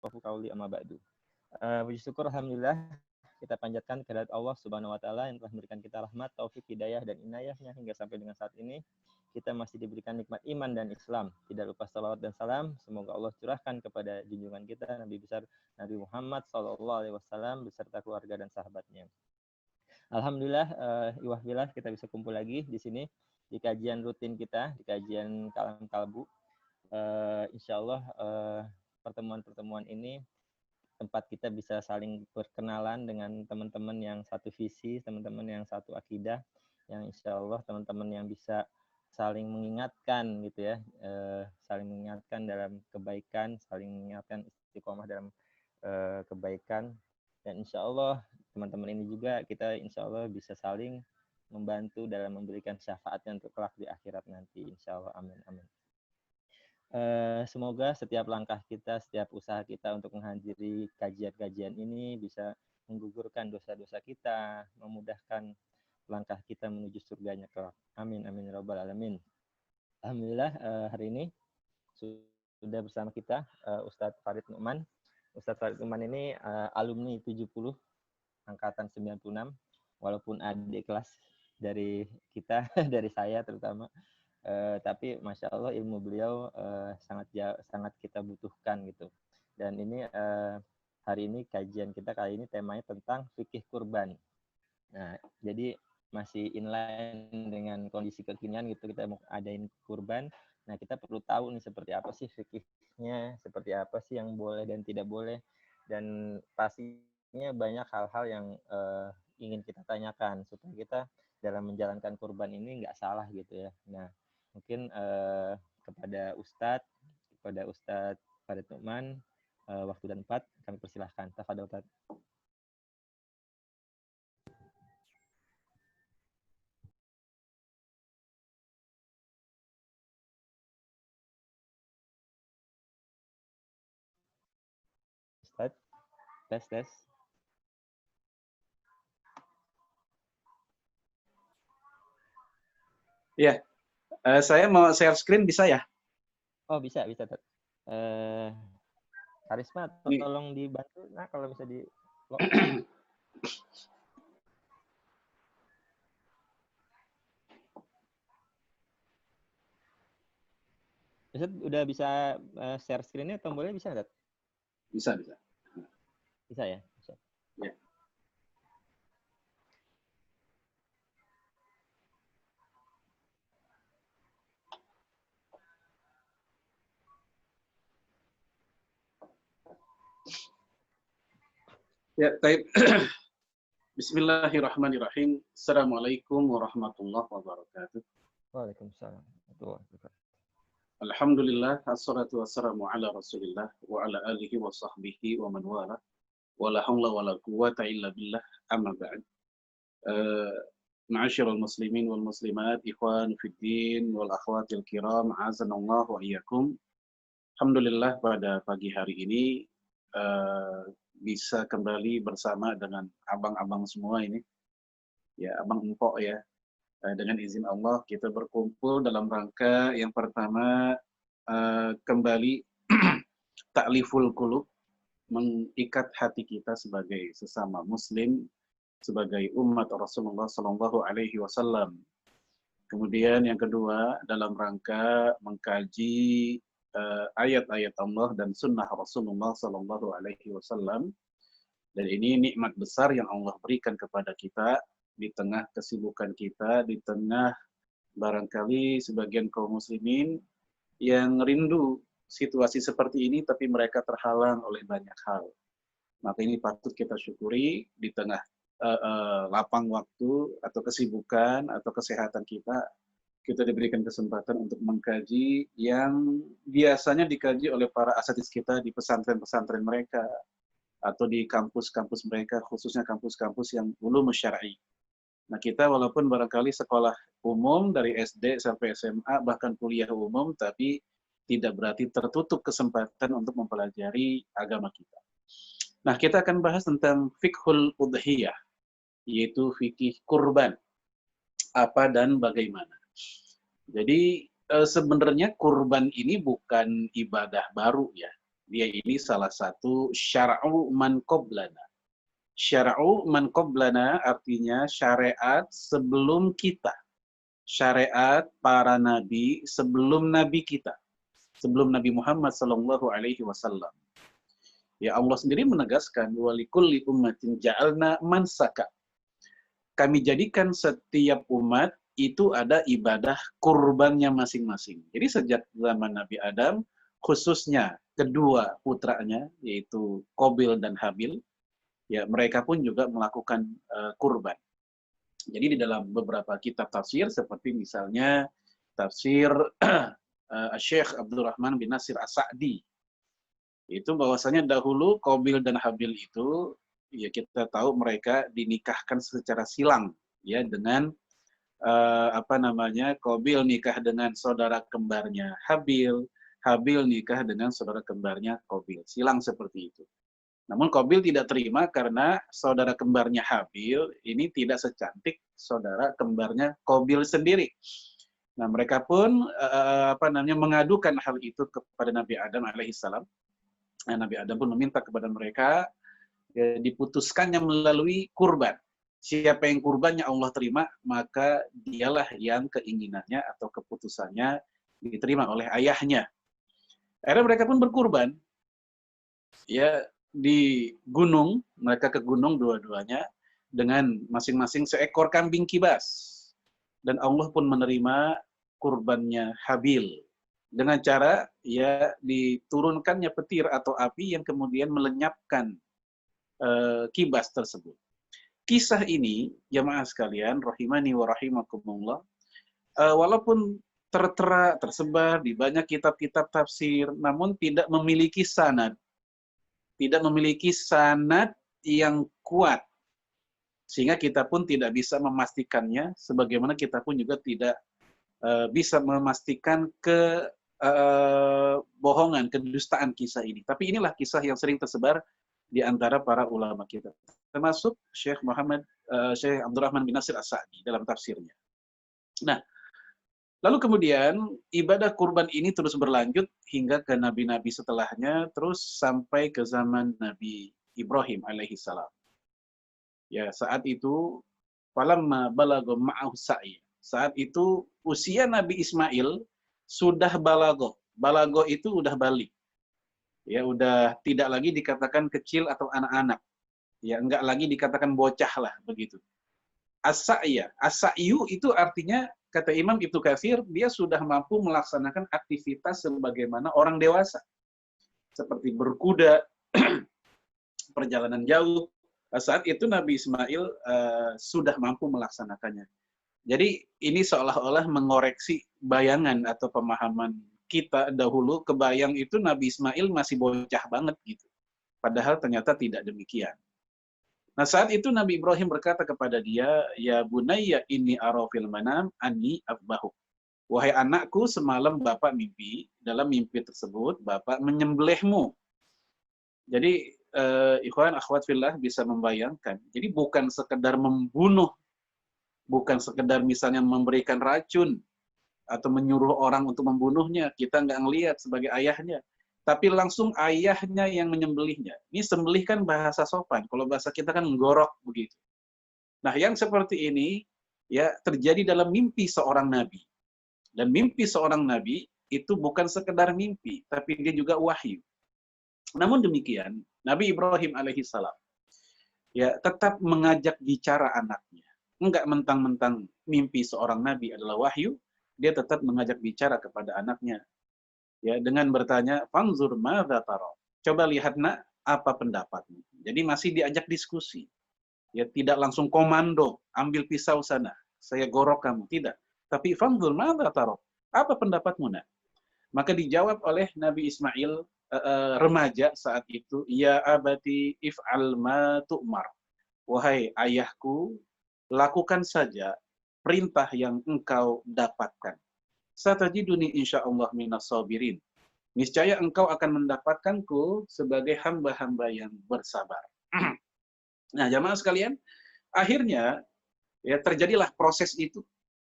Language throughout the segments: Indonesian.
yafqahu qawli, amma ba'du. Puji syukur alhamdulillah kita panjatkan kehadirat Allah Subhanahu wa taala yang telah memberikan kita rahmat, taufik, hidayah dan inayahnya hingga sampai dengan saat ini. Kita masih diberikan nikmat iman dan Islam. Tidak lupa salawat dan salam semoga Allah curahkan kepada junjungan kita Nabi besar Nabi Muhammad SAW beserta keluarga dan sahabatnya. Alhamdulillah, iwahbillah kita bisa kumpul lagi di sini di kajian rutin kita, di kajian Kalam Kalbu. Insya Allah pertemuan-pertemuan ini tempat kita bisa saling berkenalan dengan teman-teman yang satu visi, teman-teman yang satu akidah, yang insya Allah teman-teman yang bisa saling mengingatkan gitu ya, saling mengingatkan dalam kebaikan, saling mengingatkan istiqomah dalam kebaikan, dan insya Allah teman-teman ini juga kita insya Allah bisa saling membantu dalam memberikan syafaatnya untuk kelak di akhirat nanti, insya Allah, amin amin. Semoga setiap langkah kita, setiap usaha kita untuk menghadiri kajian-kajian ini bisa menggugurkan dosa-dosa kita, memudahkan langkah kita menuju surganya kelak. Amin amin ya rabbal alamin. Alhamdulillah hari ini sudah bersama kita Ustadz Farid Nu'man. Ustadz Farid Nu'man ini alumni 70 angkatan 96, walaupun adik kelas dari kita, dari saya terutama. Tapi masya Allah ilmu beliau sangat kita butuhkan gitu. Dan ini hari ini kajian kita kali ini temanya tentang fikih kurban. Nah, jadi masih inline dengan kondisi kekinian gitu, kita mau adain kurban. Nah, kita perlu tahu nih seperti apa sih fikihnya, seperti apa sih yang boleh dan tidak boleh, dan pastinya banyak hal-hal yang ingin kita tanyakan supaya kita dalam menjalankan kurban ini nggak salah gitu ya. Nah, mungkin kepada Ustadz Farid Nu'man, waktu dan tempat kami persilahkan. Tafadhol Ustadz. Ustadz, tes. Ya, saya mau share screen bisa ya? Oh bisa Ustadz. Karisma tolong dibantu, nah kalau bisa di lock. Ustadz udah bisa share screen-nya, tombolnya bisa nggak? Bisa. Bisa ya? Bisa. Ya. Ya, baik. Bismillahirrahmanirrahim. Assalamualaikum warahmatullahi wabarakatuh. Waalaikumsalam warahmatullahi wabarakatuh. Alhamdulillah, assalatu wassalamu ala rasulillah wa ala alihi wa sahbihi wa man wala wa la hawla wa la quwata illa billah, amma ba'd. Ma'asyiral muslimin wal muslimat, ikhwan fiddin wal akhwatil kiram, azanallahu wa iyyakum. Alhamdulillah pada pagi hari ini bisa kembali bersama dengan abang-abang semua ini, ya abang empok ya. Dengan izin Allah kita berkumpul dalam rangka yang pertama kembali ta'liful qulub, mengikat hati kita sebagai sesama muslim, sebagai umat Rasulullah Sallallahu Alaihi Wasallam. Kemudian yang kedua dalam rangka mengkaji ayat-ayat Allah dan sunnah Rasulullah Sallallahu Alaihi Wasallam. Dan ini nikmat besar yang Allah berikan kepada kita di tengah kesibukan kita, di tengah barangkali sebagian kaum muslimin yang rindu situasi seperti ini, tapi mereka terhalang oleh banyak hal. Maka ini patut kita syukuri di tengah lapang waktu atau kesibukan atau kesehatan kita diberikan kesempatan untuk mengkaji yang biasanya dikaji oleh para asatidz kita di pesantren-pesantren mereka atau di kampus-kampus mereka, khususnya kampus-kampus yang ulum syar'i. Nah, kita walaupun barangkali sekolah umum dari SD sampai SMA, bahkan kuliah umum, tapi tidak berarti tertutup kesempatan untuk mempelajari agama kita. Nah, kita akan bahas tentang fiqhul udhiyah, yaitu fikih kurban. Apa dan bagaimana. Jadi, sebenarnya kurban ini bukan ibadah baru ya. Dia ini salah satu syara'u man qablana. Syara'u man qablana artinya syariat sebelum kita. Syariat para nabi sebelum nabi kita. Sebelum Nabi Muhammad sallallahu alaihi wasallam. Ya Allah sendiri menegaskan walikulli ummatin ja'alna mansaka. Kami jadikan setiap umat itu ada ibadah kurbannya masing-masing. Jadi sejak zaman Nabi Adam, khususnya kedua putranya, yaitu Qabil dan Habil, ya mereka pun juga melakukan kurban. Jadi di dalam beberapa kitab tafsir, seperti misalnya tafsir Syekh Abdurrahman bin Nasir As-Sa'di, itu bahwasanya dahulu Qabil dan Habil itu, ya kita tahu mereka dinikahkan secara silang, ya dengan Qabil nikah dengan saudara kembarnya Habil, Habil nikah dengan saudara kembarnya Qabil, silang seperti itu. Namun Qabil tidak terima karena saudara kembarnya Habil ini tidak secantik saudara kembarnya Qabil sendiri. Nah, mereka pun mengadukan hal itu kepada Nabi Adam alaihissalam. Nah, Nabi Adam pun meminta kepada mereka diputuskannya melalui kurban. Siapa yang kurbannya Allah terima, maka dialah yang keinginannya atau keputusannya diterima oleh ayahnya. Akhirnya mereka pun berkurban. Ya, di gunung, mereka ke gunung dua-duanya dengan masing-masing seekor kambing kibas. Dan Allah pun menerima kurbannya Habil dengan cara ya diturunkannya petir atau api yang kemudian melenyapkan kibas tersebut. Kisah ini, jamaah sekalian, rahimani wa rahimakumullah, walaupun tertera, tersebar di banyak kitab-kitab tafsir, namun tidak memiliki sanad. Tidak memiliki sanad yang kuat. Sehingga kita pun tidak bisa memastikannya, sebagaimana kita pun juga tidak bisa memastikan bohongan, kedustaan kisah ini. Tapi inilah kisah yang sering tersebar di antara para ulama kita. Termasuk Syekh Abdurrahman bin Nasir As-Sa'di dalam tafsirnya. Nah, lalu kemudian ibadah kurban ini terus berlanjut hingga ke nabi-nabi setelahnya, terus sampai ke zaman Nabi Ibrahim alaihissalam. Ya, saat itu falamma balagha ma'ahu sa'i. Saat itu usia Nabi Ismail sudah balago. Balago itu udah balik. Ya, udah tidak lagi dikatakan kecil atau anak-anak. Ya, enggak lagi dikatakan bocah lah begitu. As-sa'ya. As-sa'yu itu artinya, kata Imam Ibnu Katsir, dia sudah mampu melaksanakan aktivitas sebagaimana orang dewasa. Seperti berkuda, perjalanan jauh. Saat itu Nabi Ismail sudah mampu melaksanakannya. Jadi ini seolah-olah mengoreksi bayangan atau pemahaman kita dahulu, kebayang itu Nabi Ismail masih bocah banget gitu. Padahal ternyata tidak demikian. Nah, saat itu Nabi Ibrahim berkata kepada dia, "Ya bunayya inni ara fil manam anni azbahu." Wahai anakku, semalam Bapak mimpi, dalam mimpi tersebut Bapak menyembelihmu. Jadi ikhwan akhwat fillah bisa membayangkan. Jadi bukan sekedar membunuh, bukan sekedar misalnya memberikan racun atau menyuruh orang untuk membunuhnya, kita nggak ngelihat sebagai ayahnya. Tapi langsung ayahnya yang menyembelihnya. Ini sembelih kan bahasa sopan. Kalau bahasa kita kan menggorok begitu. Nah, yang seperti ini ya terjadi dalam mimpi seorang nabi. Dan mimpi seorang nabi itu bukan sekedar mimpi, tapi dia juga wahyu. Namun demikian, Nabi Ibrahim alaihissalam ya tetap mengajak bicara anaknya. Enggak mentang-mentang mimpi seorang nabi adalah wahyu, dia tetap mengajak bicara kepada anaknya. Ya, dengan bertanya, "Fanzur madza tara?" Coba lihat nak, apa pendapatmu? Jadi masih diajak diskusi. Ya, tidak langsung komando, ambil pisau sana, saya gorok kamu, tidak. Tapi fanzur madza tara? Apa pendapatmu nak? Maka dijawab oleh Nabi Ismail remaja saat itu, "Ya abati if'al ma tu'mar." Wahai ayahku, lakukan saja perintah yang engkau dapatkan. Satajiduni insyaallah minas sabirin. Niscaya engkau akan mendapatkanku sebagai hamba-hamba yang bersabar. Nah, jamaah sekalian, akhirnya ya terjadilah proses itu.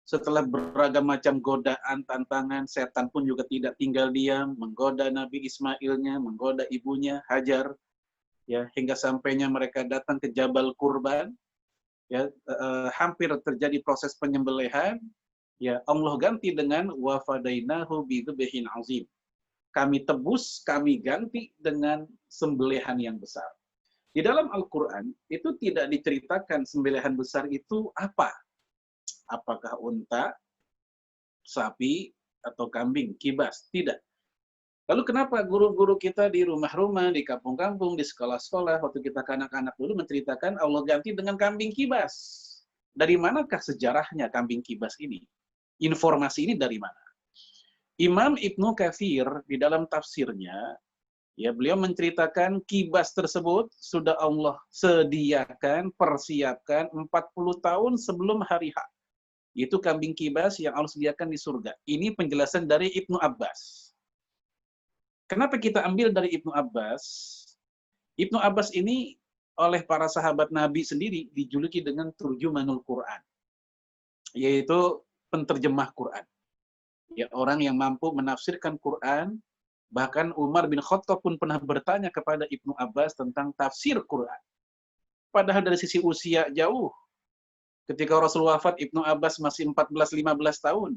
setelah beragam macam godaan, tantangan, setan pun juga tidak tinggal diam, menggoda Nabi Ismailnya, menggoda ibunya Hajar, ya, hingga sampainya mereka datang ke Jabal Kurban, ya, hampir terjadi proses penyembelihan, ya, Allah ganti dengan wa fadainahu bidzubhin azim. Kami tebus, kami ganti dengan sembelihan yang besar. Di dalam Al-Quran, itu tidak diceritakan sembelihan besar itu apa. Apakah unta, sapi, atau kambing, kibas. Tidak. Lalu kenapa guru-guru kita di rumah-rumah, di kampung-kampung, di sekolah-sekolah, waktu kita kanak-kanak dulu menceritakan Allah ganti dengan kambing kibas. Dari manakah sejarahnya kambing kibas ini? Informasi ini dari mana? Imam Ibnu Katsir di dalam tafsirnya, ya, beliau menceritakan kibas tersebut sudah Allah sediakan, persiapkan 40 tahun sebelum hari H. Itu kambing kibas yang Allah sediakan di surga. Ini penjelasan dari Ibnu Abbas. Kenapa kita ambil dari Ibnu Abbas? Ibnu Abbas ini oleh para sahabat Nabi sendiri dijuluki dengan turjumanul Quran, yaitu penterjemah Quran. Ya, orang yang mampu menafsirkan Quran. Bahkan Umar bin Khattab pun pernah bertanya kepada Ibnu Abbas tentang tafsir Quran. Padahal dari sisi usia jauh. Ketika Rasul wafat, Ibnu Abbas masih 14-15 tahun.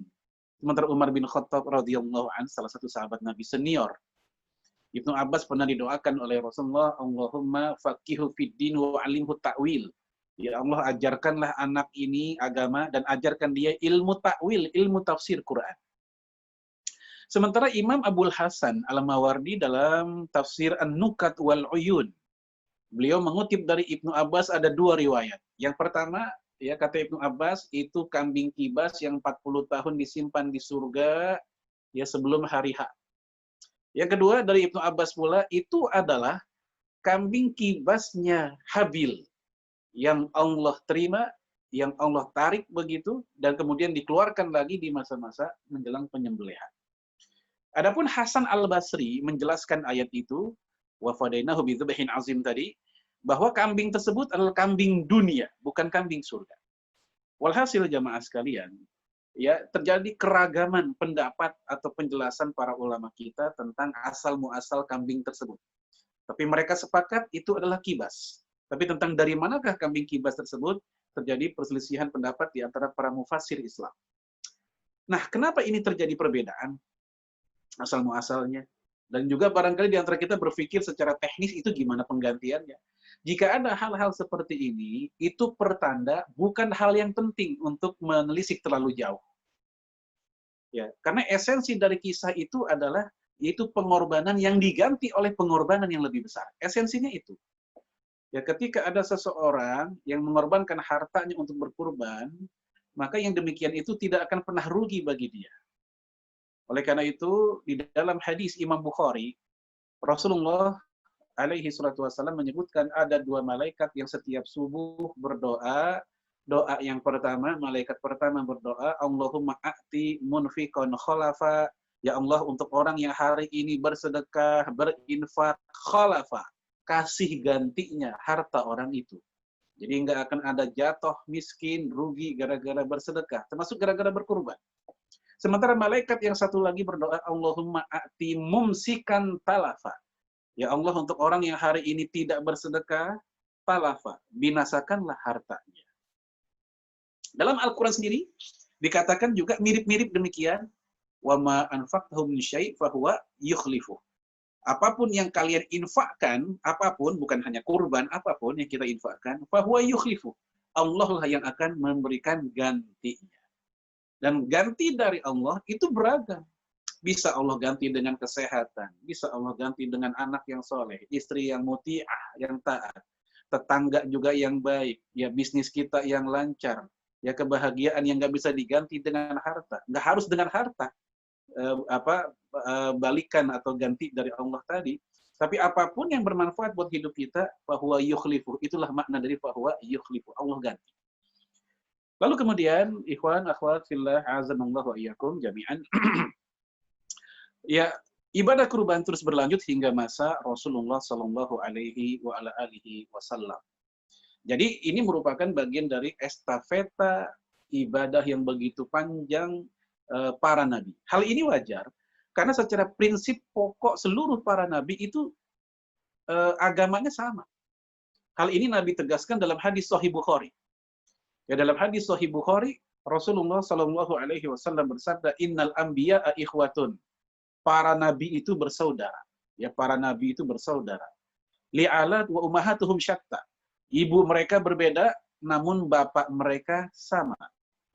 Sementara Umar bin Khattab radhiyallahu anhu, salah satu sahabat Nabi senior. Ibnu Abbas pernah didoakan oleh Rasulullah, Allahumma faqihu fid din wa 'allimhu ta'wil. Ya Allah, ajarkanlah anak ini agama dan ajarkan dia ilmu ta'wil, ilmu tafsir Quran. Sementara Imam Abul Hasan Al-Mawardi dalam tafsir An-Nukat wal Uyun, beliau mengutip dari Ibnu Abbas ada dua riwayat. Yang pertama, ya, kata Ibnu Abbas, itu kambing kibas yang 40 tahun disimpan di surga, ya, sebelum hari H. Yang kedua, dari Ibnu Abbas pula, itu adalah kambing kibasnya Habil, yang Allah terima, yang Allah tarik begitu, dan kemudian dikeluarkan lagi di masa-masa menjelang penyembelihan. Adapun Hasan Al-Basri menjelaskan ayat itu, wa fadainahu bidzubhin azim tadi, bahwa kambing tersebut adalah kambing dunia, bukan kambing surga. Walhasil jamaah sekalian, ya, terjadi keragaman pendapat atau penjelasan para ulama kita tentang asal muasal kambing tersebut. Tapi mereka sepakat itu adalah kibas. Tapi tentang dari manakah kambing kibas tersebut, terjadi perselisihan pendapat di antara para mufassir Islam. Nah, kenapa ini terjadi perbedaan asal muasalnya? Dan juga barangkali di antara kita berpikir secara teknis itu gimana penggantiannya. Jika ada hal-hal seperti ini, itu pertanda bukan hal yang penting untuk menelisik terlalu jauh. Ya, karena esensi dari kisah itu adalah yaitu pengorbanan yang diganti oleh pengorbanan yang lebih besar. Esensinya itu. Ya, ketika ada seseorang yang mengorbankan hartanya untuk berkurban, maka yang demikian itu tidak akan pernah rugi bagi dia. Oleh karena itu, di dalam hadis Imam Bukhari, Rasulullah alaihi salatu wassalam menyebutkan ada dua malaikat yang setiap subuh berdoa. Doa yang pertama, malaikat pertama berdoa, Allahumma a'ti munfiqan khalafa. Ya Allah, untuk orang yang hari ini bersedekah, berinfak, khalafa. Kasih gantinya harta orang itu. Jadi nggak akan ada jatuh miskin, rugi gara-gara bersedekah, termasuk gara-gara berkurban. Sementara malaikat yang satu lagi berdoa, Allahumma a'ti mumsikan talafa. Ya Allah, untuk orang yang hari ini tidak bersedekah, talafa, binasakanlah hartanya. Dalam Al-Quran sendiri, dikatakan juga mirip-mirip demikian, wa ma anfaqtum min syai' fahuwa yukhlifuh. Apapun yang kalian infakkan, apapun, bukan hanya kurban, apapun yang kita infakkan, fahuwa yukhlifuh. Allah lah yang akan memberikan gantinya. Dan ganti dari Allah itu beragam. Bisa Allah ganti dengan kesehatan, bisa Allah ganti dengan anak yang soleh, istri yang muti'ah, yang taat, tetangga juga yang baik, ya bisnis kita yang lancar, ya kebahagiaan yang nggak bisa diganti dengan harta. Nggak harus dengan harta, balikan atau ganti dari Allah tadi. Tapi apapun yang bermanfaat buat hidup kita, fahuwa yukhlifu. Itulah makna dari fahuwa yukhlifu. Allah ganti. Lalu kemudian, ikhwan, akhwat, fillah, azanallahu wa iyyakum jami'an. Ya, ibadah kurban terus berlanjut hingga masa Rasulullah Shallallahu Alaihi Wasallam. Jadi ini merupakan bagian dari estafeta ibadah yang begitu panjang para nabi. Hal ini wajar karena secara prinsip pokok seluruh para nabi itu agamanya sama. Hal ini Nabi tegaskan dalam hadis Sahih Bukhari. Ya, dalam hadis Sahih Bukhari, Rasulullah Shallallahu Alaihi Wasallam bersabda, Innal anbiya'a ikhwatun. Para nabi itu bersaudara. Ya, para nabi itu bersaudara. Li'alat wa ummahatuhum syatta. Ibu mereka berbeda, namun bapak mereka sama.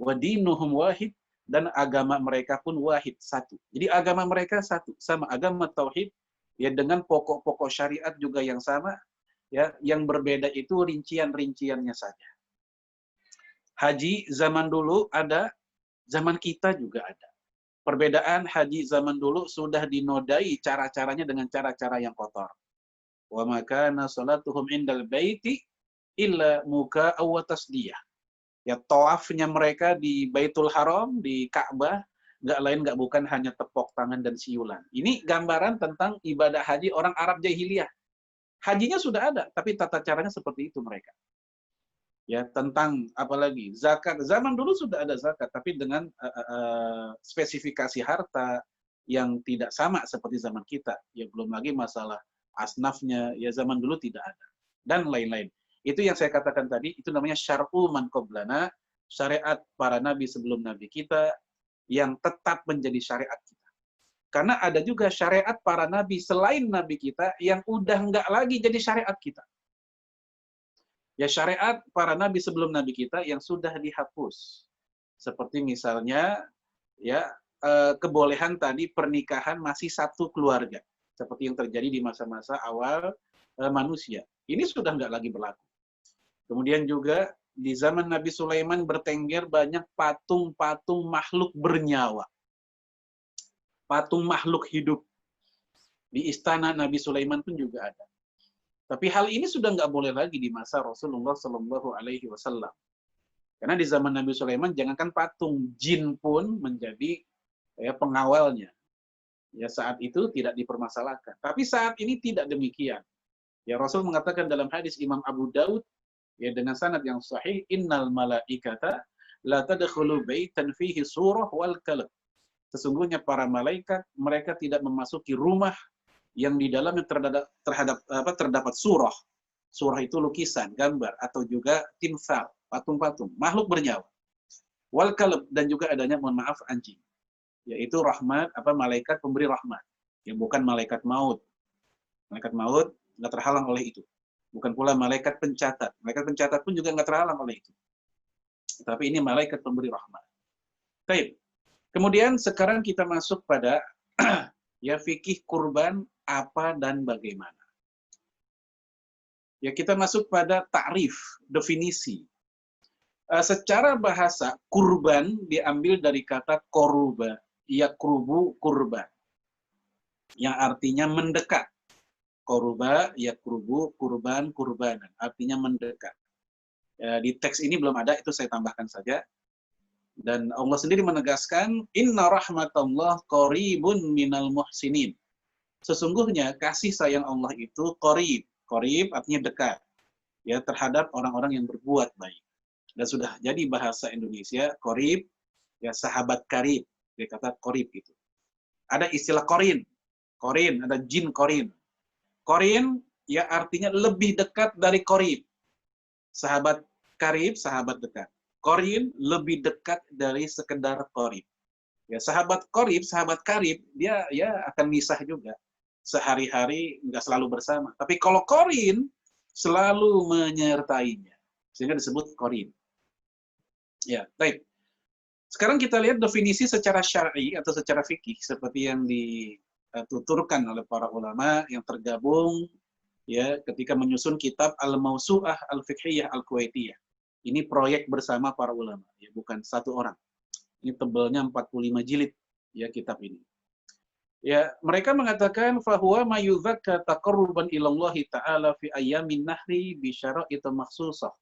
Wa dinuhum wahid, dan agama mereka pun wahid, satu. Jadi agama mereka satu, sama agama tauhid, ya dengan pokok-pokok syariat juga yang sama. Ya, yang berbeda itu rincian-rinciannya saja. Haji zaman dulu ada, zaman kita juga ada. Perbedaan haji zaman dulu sudah dinodai cara-caranya dengan cara-cara yang kotor. Wa makana salatuhum indal baiti illa muka wa tasdiyah. Ya, tawafnya mereka di Baitul Haram, di Ka'bah, nggak bukan hanya tepuk tangan dan siulan. Ini gambaran tentang ibadah haji orang Arab jahiliyah. Hajinya sudah ada, tapi tata caranya seperti itu mereka. Ya, tentang apalagi zakat. Zaman dulu sudah ada zakat, tapi dengan spesifikasi harta yang tidak sama seperti zaman kita. Ya, belum lagi masalah asnafnya, ya zaman dulu tidak ada. Dan lain-lain. Itu yang saya katakan tadi, itu namanya syar'u man qablana, syariat para nabi sebelum nabi kita, yang tetap menjadi syariat kita. Karena ada juga syariat para nabi selain nabi kita yang udah nggak lagi jadi syariat kita. Ya, syariat para nabi sebelum nabi kita yang sudah dihapus. Seperti misalnya ya kebolehan tadi pernikahan masih satu keluarga. Seperti yang terjadi di masa-masa awal manusia. Ini sudah nggak lagi berlaku. Kemudian juga di zaman Nabi Sulaiman bertengger banyak patung-patung makhluk bernyawa. Patung makhluk hidup. Di istana Nabi Sulaiman pun juga ada. Tapi hal ini sudah nggak boleh lagi di masa Rasulullah Shallallahu Alaihi Wasallam. Karena di zaman Nabi Sulaiman, jangankan patung, jin pun menjadi pengawalnya. Ya, saat itu tidak dipermasalahkan. Tapi saat ini tidak demikian. Ya, Rasul mengatakan dalam hadis Imam Abu Daud, ya dengan sanad yang sahih, Innal malaikata la tadkhulu baitan fihi surah wal kalb. Sesungguhnya para malaikat, mereka tidak memasuki rumah yang di dalamnya terdapat surah. Surah itu lukisan, gambar, atau juga timsal, patung-patung, makhluk bernyawa. Wal kalb, dan juga adanya, mohon maaf, anjing. Yaitu rahmat, malaikat pemberi rahmat. Yang bukan malaikat maut. Malaikat maut nggak terhalang oleh itu. Bukan pula malaikat pencatat. Malaikat pencatat pun juga nggak terhalang oleh itu. Tapi ini malaikat pemberi rahmat. Baik. Kemudian sekarang kita masuk pada ya fikih kurban apa dan bagaimana. Ya, kita masuk pada ta'rif, definisi. Secara bahasa kurban diambil dari kata koruba, yakrubu kurban, yang artinya mendekat. Koruba, yakrubu, kurban, kurbanan, artinya mendekat. Di teks ini belum ada, itu saya tambahkan saja. Dan Allah sendiri menegaskan, Inna rahmatullah qaribun minal muhsinin. Sesungguhnya kasih sayang Allah itu qarib. Qarib artinya dekat. Ya, terhadap orang-orang yang berbuat baik. Dan sudah jadi bahasa Indonesia, qarib, ya sahabat karib. Dia kata qarib itu. Ada istilah qarin. Qarin, ada jin qarin. Qarin, ya artinya lebih dekat dari qarib. Sahabat karib, sahabat dekat. Qarin lebih dekat dari sekedar qarib. Ya, sahabat qarib, sahabat karib, dia ya akan misah juga. Sehari-hari nggak selalu bersama. Tapi kalau qarin, selalu menyertainya. Sehingga disebut qarin. Ya, baik. Sekarang kita lihat definisi secara syar'i atau secara fikih seperti yang dituturkan oleh para ulama yang tergabung ya ketika menyusun kitab Al-Mawsu'ah Al-Fiqhiyah Al-Kuwaitiyah. Ini proyek bersama para ulama, ya bukan satu orang. Ini tebalnya 45 jilid ya kitab ini. Ya, mereka mengatakan fahuwa mayudzakka taqarruban ilallahi ta'ala fi ayyamin nahri bi syara'it makhsusah.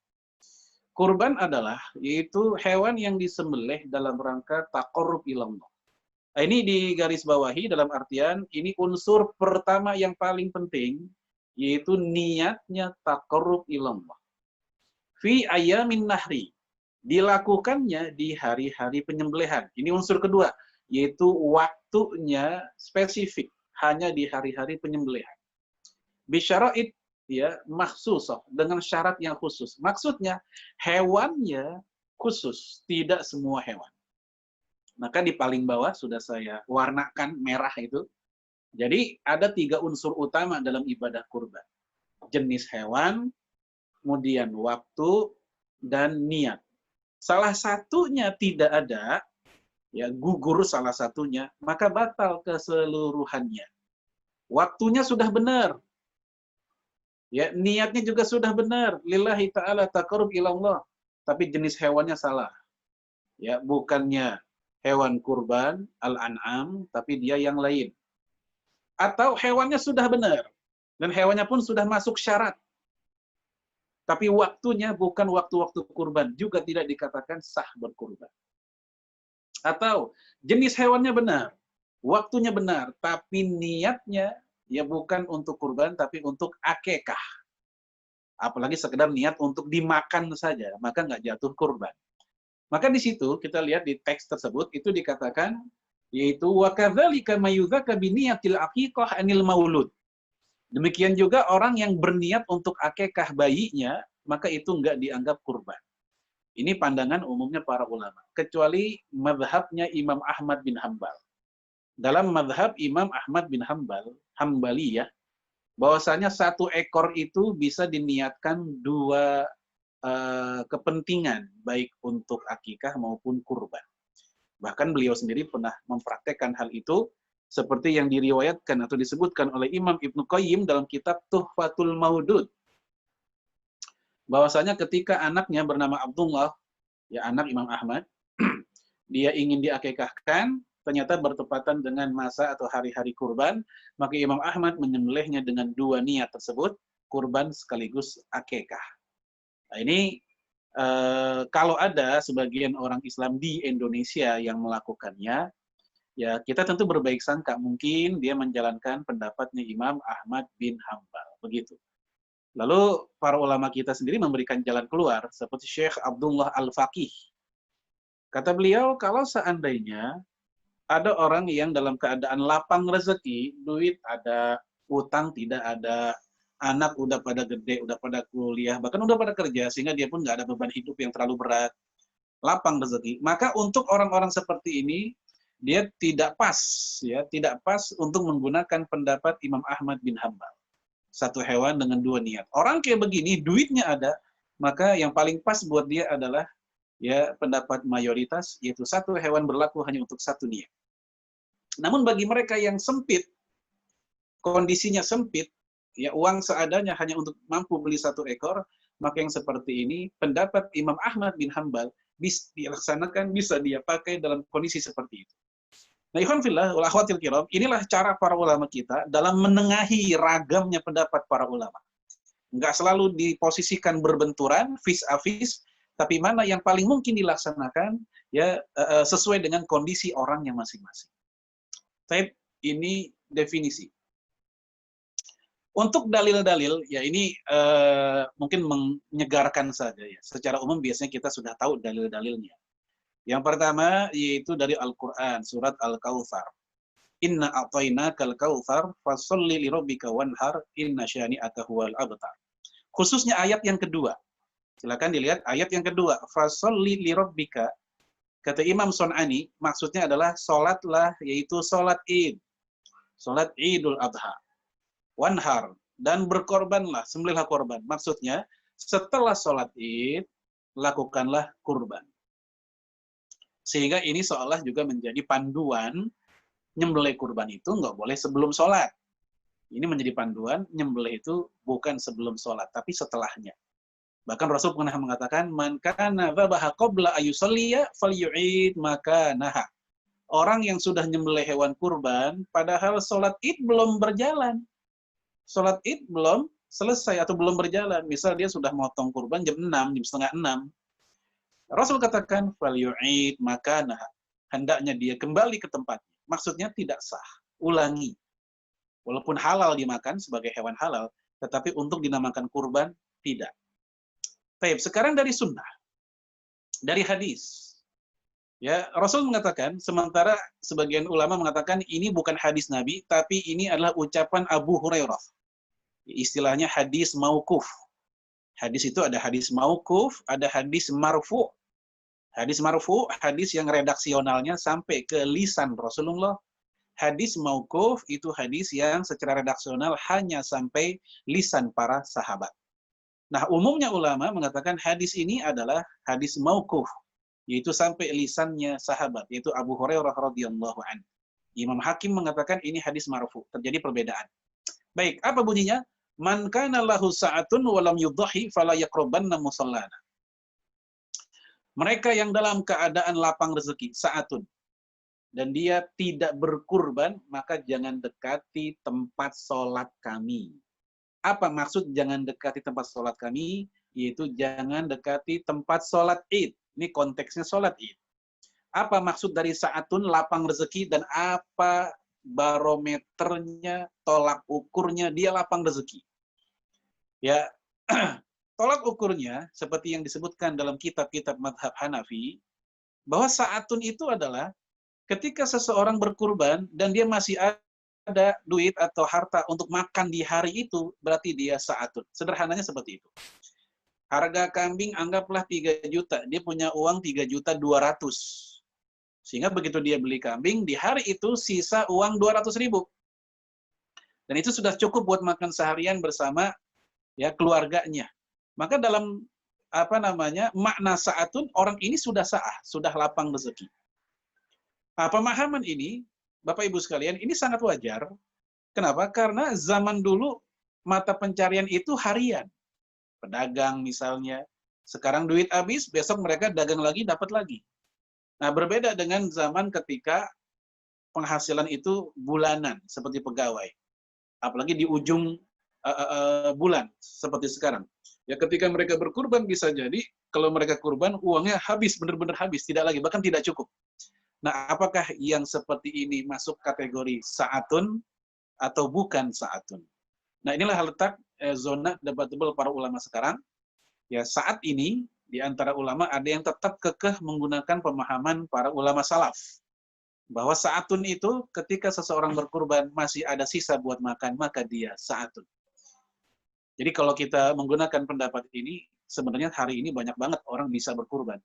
Kurban adalah yaitu hewan yang disembelih dalam rangka taqarrub ilallah. Nah, ini digarisbawahi dalam artian ini unsur pertama yang paling penting yaitu niatnya taqarrub ilallah. Fi ayamin nahri, dilakukannya di hari-hari penyembelihan. Ini unsur kedua, yaitu waktunya spesifik, hanya di hari-hari penyembelihan. Bisyara'id, ya, makhsusah, dengan syarat yang khusus. Maksudnya, hewannya khusus, tidak semua hewan. Maka di paling bawah sudah saya warnakan merah itu. Jadi ada 3 unsur utama dalam ibadah kurban. Jenis hewan, kemudian waktu, dan niat. Salah satunya tidak ada, ya gugur salah satunya, maka batal keseluruhannya. Waktunya sudah benar, ya niatnya juga sudah benar, lillahi ta'ala taqarrub ilallah, tapi jenis hewannya salah. Ya, bukannya hewan kurban al-an'am, tapi dia yang lain. Atau hewannya sudah benar dan hewannya pun sudah masuk syarat, tapi waktunya bukan waktu-waktu kurban, juga tidak dikatakan sah berkurban. Atau jenis hewannya benar, waktunya benar, tapi niatnya ya bukan untuk kurban, tapi untuk akekah. Apalagi sekedar niat untuk dimakan saja, maka nggak jatuh kurban. Maka di situ kita lihat di teks tersebut itu dikatakan, yaitu wa kadzalika mayudzaka bi niyatil aqiqah anil maulud. Demikian juga orang yang berniat untuk akekah bayinya, maka itu enggak dianggap kurban. Ini pandangan umumnya para ulama, kecuali mazhabnya Imam Ahmad bin Hambal. Dalam mazhab Imam Ahmad bin Hambal, Hambaliyah, bahwasanya 1 ekor itu bisa diniatkan 2 kepentingan, baik untuk akikah maupun kurban. Bahkan beliau sendiri pernah mempraktekkan hal itu, seperti yang diriwayatkan atau disebutkan oleh Imam Ibnu Qayyim dalam kitab Tuhfatul Maudud. Bahwasanya ketika anaknya bernama Abdullah, ya anak Imam Ahmad, dia ingin diakikahkan, ternyata bertepatan dengan masa atau hari-hari kurban, maka Imam Ahmad menyembelihnya dengan 2 niat tersebut, kurban sekaligus akikah. Nah ini kalau ada sebagian orang Islam di Indonesia yang melakukannya, ya kita tentu berbaik sangka, mungkin dia menjalankan pendapatnya Imam Ahmad bin Hambal, begitu. Lalu para ulama kita sendiri memberikan jalan keluar, seperti Syekh Abdullah Al-Faqih. Kata beliau, kalau seandainya ada orang yang dalam keadaan lapang rezeki, duit ada, utang tidak ada, anak udah pada gede, udah pada kuliah, bahkan udah pada kerja, sehingga dia pun nggak ada beban hidup yang terlalu berat, lapang rezeki. Maka untuk orang-orang seperti ini, dia tidak pas, ya, tidak pas untuk menggunakan pendapat Imam Ahmad bin Hambal. 1 hewan dengan 2 niat. Orang kayak begini, duitnya ada, maka yang paling pas buat dia adalah ya pendapat mayoritas, yaitu 1 hewan berlaku hanya untuk 1 niat. Namun bagi mereka yang sempit, kondisinya sempit, ya uang seadanya hanya untuk mampu beli 1 ekor, maka yang seperti ini, pendapat Imam Ahmad bin Hambal bisa dilaksanakan, bisa dia pakai dalam kondisi seperti itu. Nah, ikhwan fillah wal akhwatil kiram, inilah cara para ulama kita dalam menengahi ragamnya pendapat para ulama. Enggak selalu diposisikan berbenturan, vis a vis, tapi mana yang paling mungkin dilaksanakan ya sesuai dengan kondisi orang yang masing-masing. Tapi ini definisi. Untuk dalil-dalil, ya ini mungkin menyegarkan saja ya. Secara umum biasanya kita sudah tahu dalil-dalilnya. Yang pertama yaitu dari Al-Quran, surat Al-Kautsar. Inna a'tainakal kautsar fasholli lirabbika wanhar inna syani'aka huwal abtar. Khususnya ayat yang kedua. Silakan dilihat ayat yang kedua. Fasholli lirabbika. Kata Imam Son'ani, maksudnya adalah salatlah, yaitu salat Id. Salat Idul Adha. Wanhar, dan berkorbanlah, sembelihlah korban. Maksudnya, setelah salat Id, lakukanlah kurban. Sehingga ini seolah juga menjadi panduan, nyembelih kurban itu nggak boleh sebelum sholat. Ini menjadi panduan, nyembelih itu bukan sebelum sholat, tapi setelahnya. Bahkan Rasul pernah mengatakan, man kana dzabaha qabla ayusalliya falyu'id makanaha. Orang yang sudah nyembelih hewan kurban, padahal sholat Id belum berjalan. Sholat Id belum selesai atau belum berjalan. Misal dia sudah motong kurban jam 6, jam setengah 6. Rasul katakan, falyu'id makanaha. Hendaknya dia kembali ke tempatnya. Maksudnya tidak sah. Ulangi. Walaupun halal dimakan sebagai hewan halal, tetapi untuk dinamakan kurban, tidak. Baik, sekarang dari sunnah. dari hadis. Ya, Rasul mengatakan, sementara sebagian ulama mengatakan ini bukan hadis Nabi, tapi ini adalah ucapan Abu Hurairah. Istilahnya hadis mauquf. Hadis itu ada hadis mauquf, ada hadis marfu. Hadis marfu, hadis yang redaksionalnya sampai ke lisan Rasulullah. Hadis mauquf itu hadis yang secara redaksional hanya sampai lisan para sahabat. Nah, umumnya ulama mengatakan hadis ini adalah hadis mauquf, yaitu sampai lisannya sahabat, yaitu Abu Hurairah radhiyallahu anhu. Imam Hakim mengatakan ini hadis marfu, terjadi perbedaan. Baik, apa bunyinya? Man kana lahu sa'atun wa lam yudhi fala yaqrabanna musallana. Mereka yang dalam keadaan lapang rezeki, sa'atun, dan dia tidak berkurban, maka jangan dekati tempat sholat kami. Apa maksud jangan dekati tempat sholat kami? Yaitu jangan dekati tempat sholat Id. Ini konteksnya sholat Id. Apa maksud dari sa'atun, lapang rezeki, dan apa barometernya, tolak ukurnya dia lapang rezeki? Ya, tolak ukurnya seperti yang disebutkan dalam kitab-kitab madhab Hanafi, bahwa sa'atun itu adalah ketika seseorang berkurban dan dia masih ada duit atau harta untuk makan di hari itu, berarti dia sa'atun. Sederhananya seperti itu. Harga kambing anggaplah 3 juta, dia punya uang 3.200.000. Sehingga begitu dia beli kambing, di hari itu sisa uang 200.000. Dan itu sudah cukup buat makan seharian bersama ya keluarganya. Maka dalam makna sa'atun, orang ini sudah sa'ah, sudah lapang rezeki. Nah, pemahaman ini, Bapak Ibu sekalian, ini sangat wajar. Kenapa? Karena zaman dulu mata pencarian itu harian. Pedagang misalnya, sekarang duit habis, besok mereka dagang lagi, dapat lagi. Nah, berbeda dengan zaman ketika penghasilan itu bulanan, seperti pegawai. Apalagi di ujung bulan, seperti sekarang. Ya, ketika mereka berkurban bisa jadi, kalau mereka kurban, uangnya habis, benar-benar habis, tidak lagi, bahkan tidak cukup. Nah, apakah yang seperti ini masuk kategori sa'atun atau bukan sa'atun? Nah, inilah letak zona debatable para ulama sekarang. Ya, saat ini di antara ulama ada yang tetap kekeh menggunakan pemahaman para ulama salaf, bahwa sa'atun itu ketika seseorang berkurban masih ada sisa buat makan, maka dia sa'atun. Jadi kalau kita menggunakan pendapat ini, sebenarnya hari ini banyak banget orang bisa berkurban.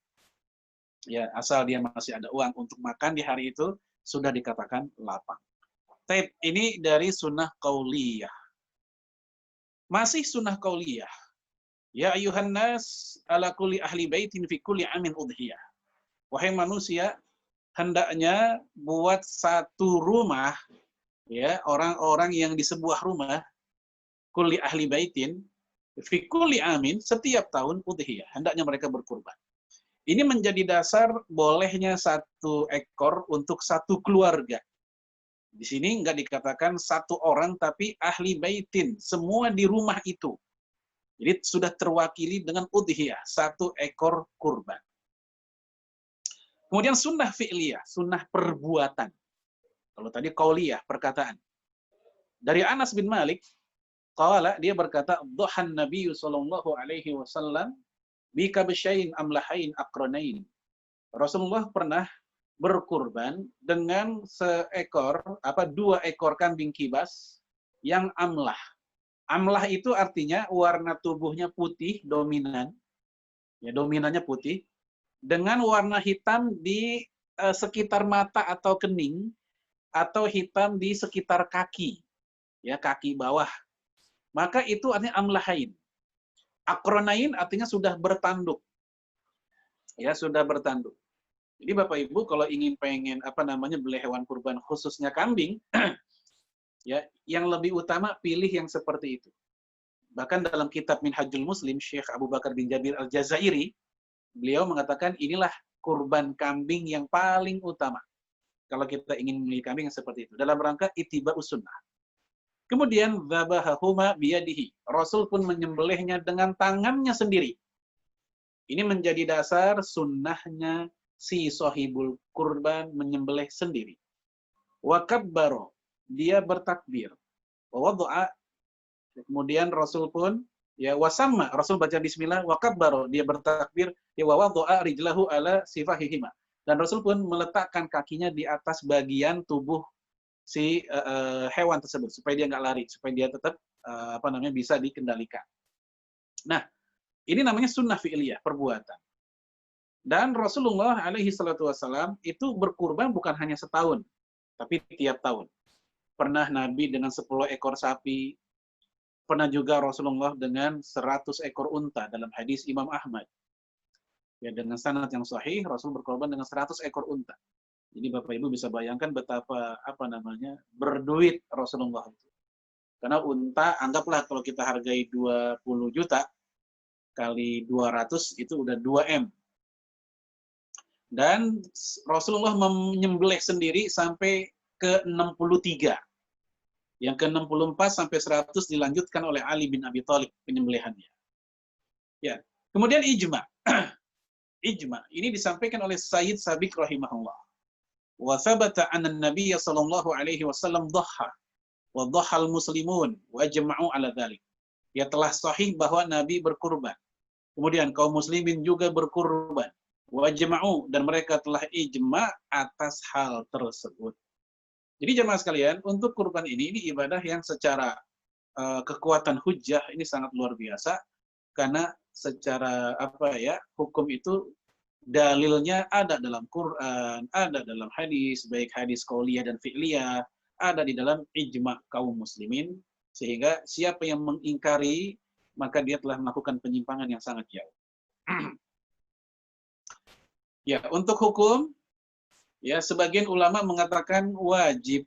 Ya, asal dia masih ada uang untuk makan di hari itu, sudah dikatakan lapang. Taib, ini dari sunnah qauliyah. Masih sunnah qauliyah. Ya ayuhan nas ala kulli ahli baitin fi kulli amin udhiyah. Wahai manusia, hendaknya buat satu rumah, ya, orang-orang yang di sebuah rumah, kulli ahli baitin, fi kulli amin, setiap tahun udhiyah, hendaknya mereka berkurban. Ini menjadi dasar bolehnya satu ekor untuk satu keluarga. Di sini nggak dikatakan satu orang, tapi ahli baitin, semua di rumah itu. Jadi sudah terwakili dengan udhiyah, satu ekor kurban. Kemudian sunnah fi'liyah, sunnah perbuatan. Kalau tadi qauliyah, perkataan. Dari Anas bin Malik, qala, dia berkata, dhuhan Nabi sallallahu alaihi wasallam bi kabsyain amlahain aqranain. Rasulullah pernah berkurban dengan dua ekor kambing kibas yang amlah. Amlah itu artinya warna tubuhnya putih dominan, ya, dominannya putih, dengan warna hitam di sekitar mata atau kening, atau hitam di sekitar kaki, ya, kaki bawah. Maka itu artinya amlahain. Akronain artinya sudah bertanduk, ya, sudah bertanduk. Jadi Bapak Ibu kalau pengen beli hewan kurban khususnya kambing, ya, yang lebih utama pilih yang seperti itu. Bahkan dalam kitab Minhajul Muslim, Syekh Abu Bakar bin Jabir Al-Jazairi, beliau mengatakan inilah kurban kambing yang paling utama. Kalau kita ingin memilih kambing yang seperti itu, dalam rangka ittiba'us sunnah. Kemudian dzabahahuma biyadihi. Rasul pun menyembelihnya dengan tangannya sendiri. Ini menjadi dasar sunnahnya si sahibul kurban menyembelih sendiri. Wa kabbaro, dia bertakbir. Wa wad'a, kemudian Rasul pun Ya wasamma, Rasul baca bismillah, wa kabbaro, dia bertakbir, ya wa wadha'a rijlahu ala sifahihima. Dan Rasul pun meletakkan kakinya di atas bagian tubuh si hewan tersebut supaya dia nggak lari, supaya dia tetap bisa dikendalikan. Nah, ini namanya sunnah fi'liyah, perbuatan. Dan Rasulullah alaihi salatu wasallam itu berkurban bukan hanya setahun, tapi tiap tahun. Pernah Nabi dengan 10 ekor sapi, pernah juga Rasulullah dengan 100 ekor unta dalam hadis Imam Ahmad. Ya, dengan sanad yang sahih, Rasul berkorban dengan 100 ekor unta. Jadi Bapak Ibu bisa bayangkan betapa berduit Rasulullah itu. Karena unta, anggaplah kalau kita hargai 20 juta kali 200 itu udah 2 M. Dan Rasulullah menyembelih sendiri sampai ke 63. Yang ke-64 sampai 100 dilanjutkan oleh Ali bin Abi Thalib penyembelihannya. Ya. Kemudian ijma. Ijma ini disampaikan oleh Sayyid Sabiq rahimahullah. Wa thabata anna an-nabiy sallallahu alaihi wasallam dhaha wa dhahal muslimun wa jama'u ala dzalik. Ya, telah sahih bahwa Nabi berkurban. Kemudian kaum muslimin juga berkurban. Wa jama'u, dan mereka telah ijma atas hal tersebut. Jadi jemaah sekalian, untuk kurban ini ibadah yang secara kekuatan hujjah ini sangat luar biasa, karena secara hukum itu dalilnya ada dalam Quran, ada dalam hadis, baik hadis qauliyah dan fi'liyah, ada di dalam ijma kaum muslimin, sehingga siapa yang mengingkari maka dia telah melakukan penyimpangan yang sangat jauh. Ya, untuk hukum, ya sebagian ulama mengatakan wajib.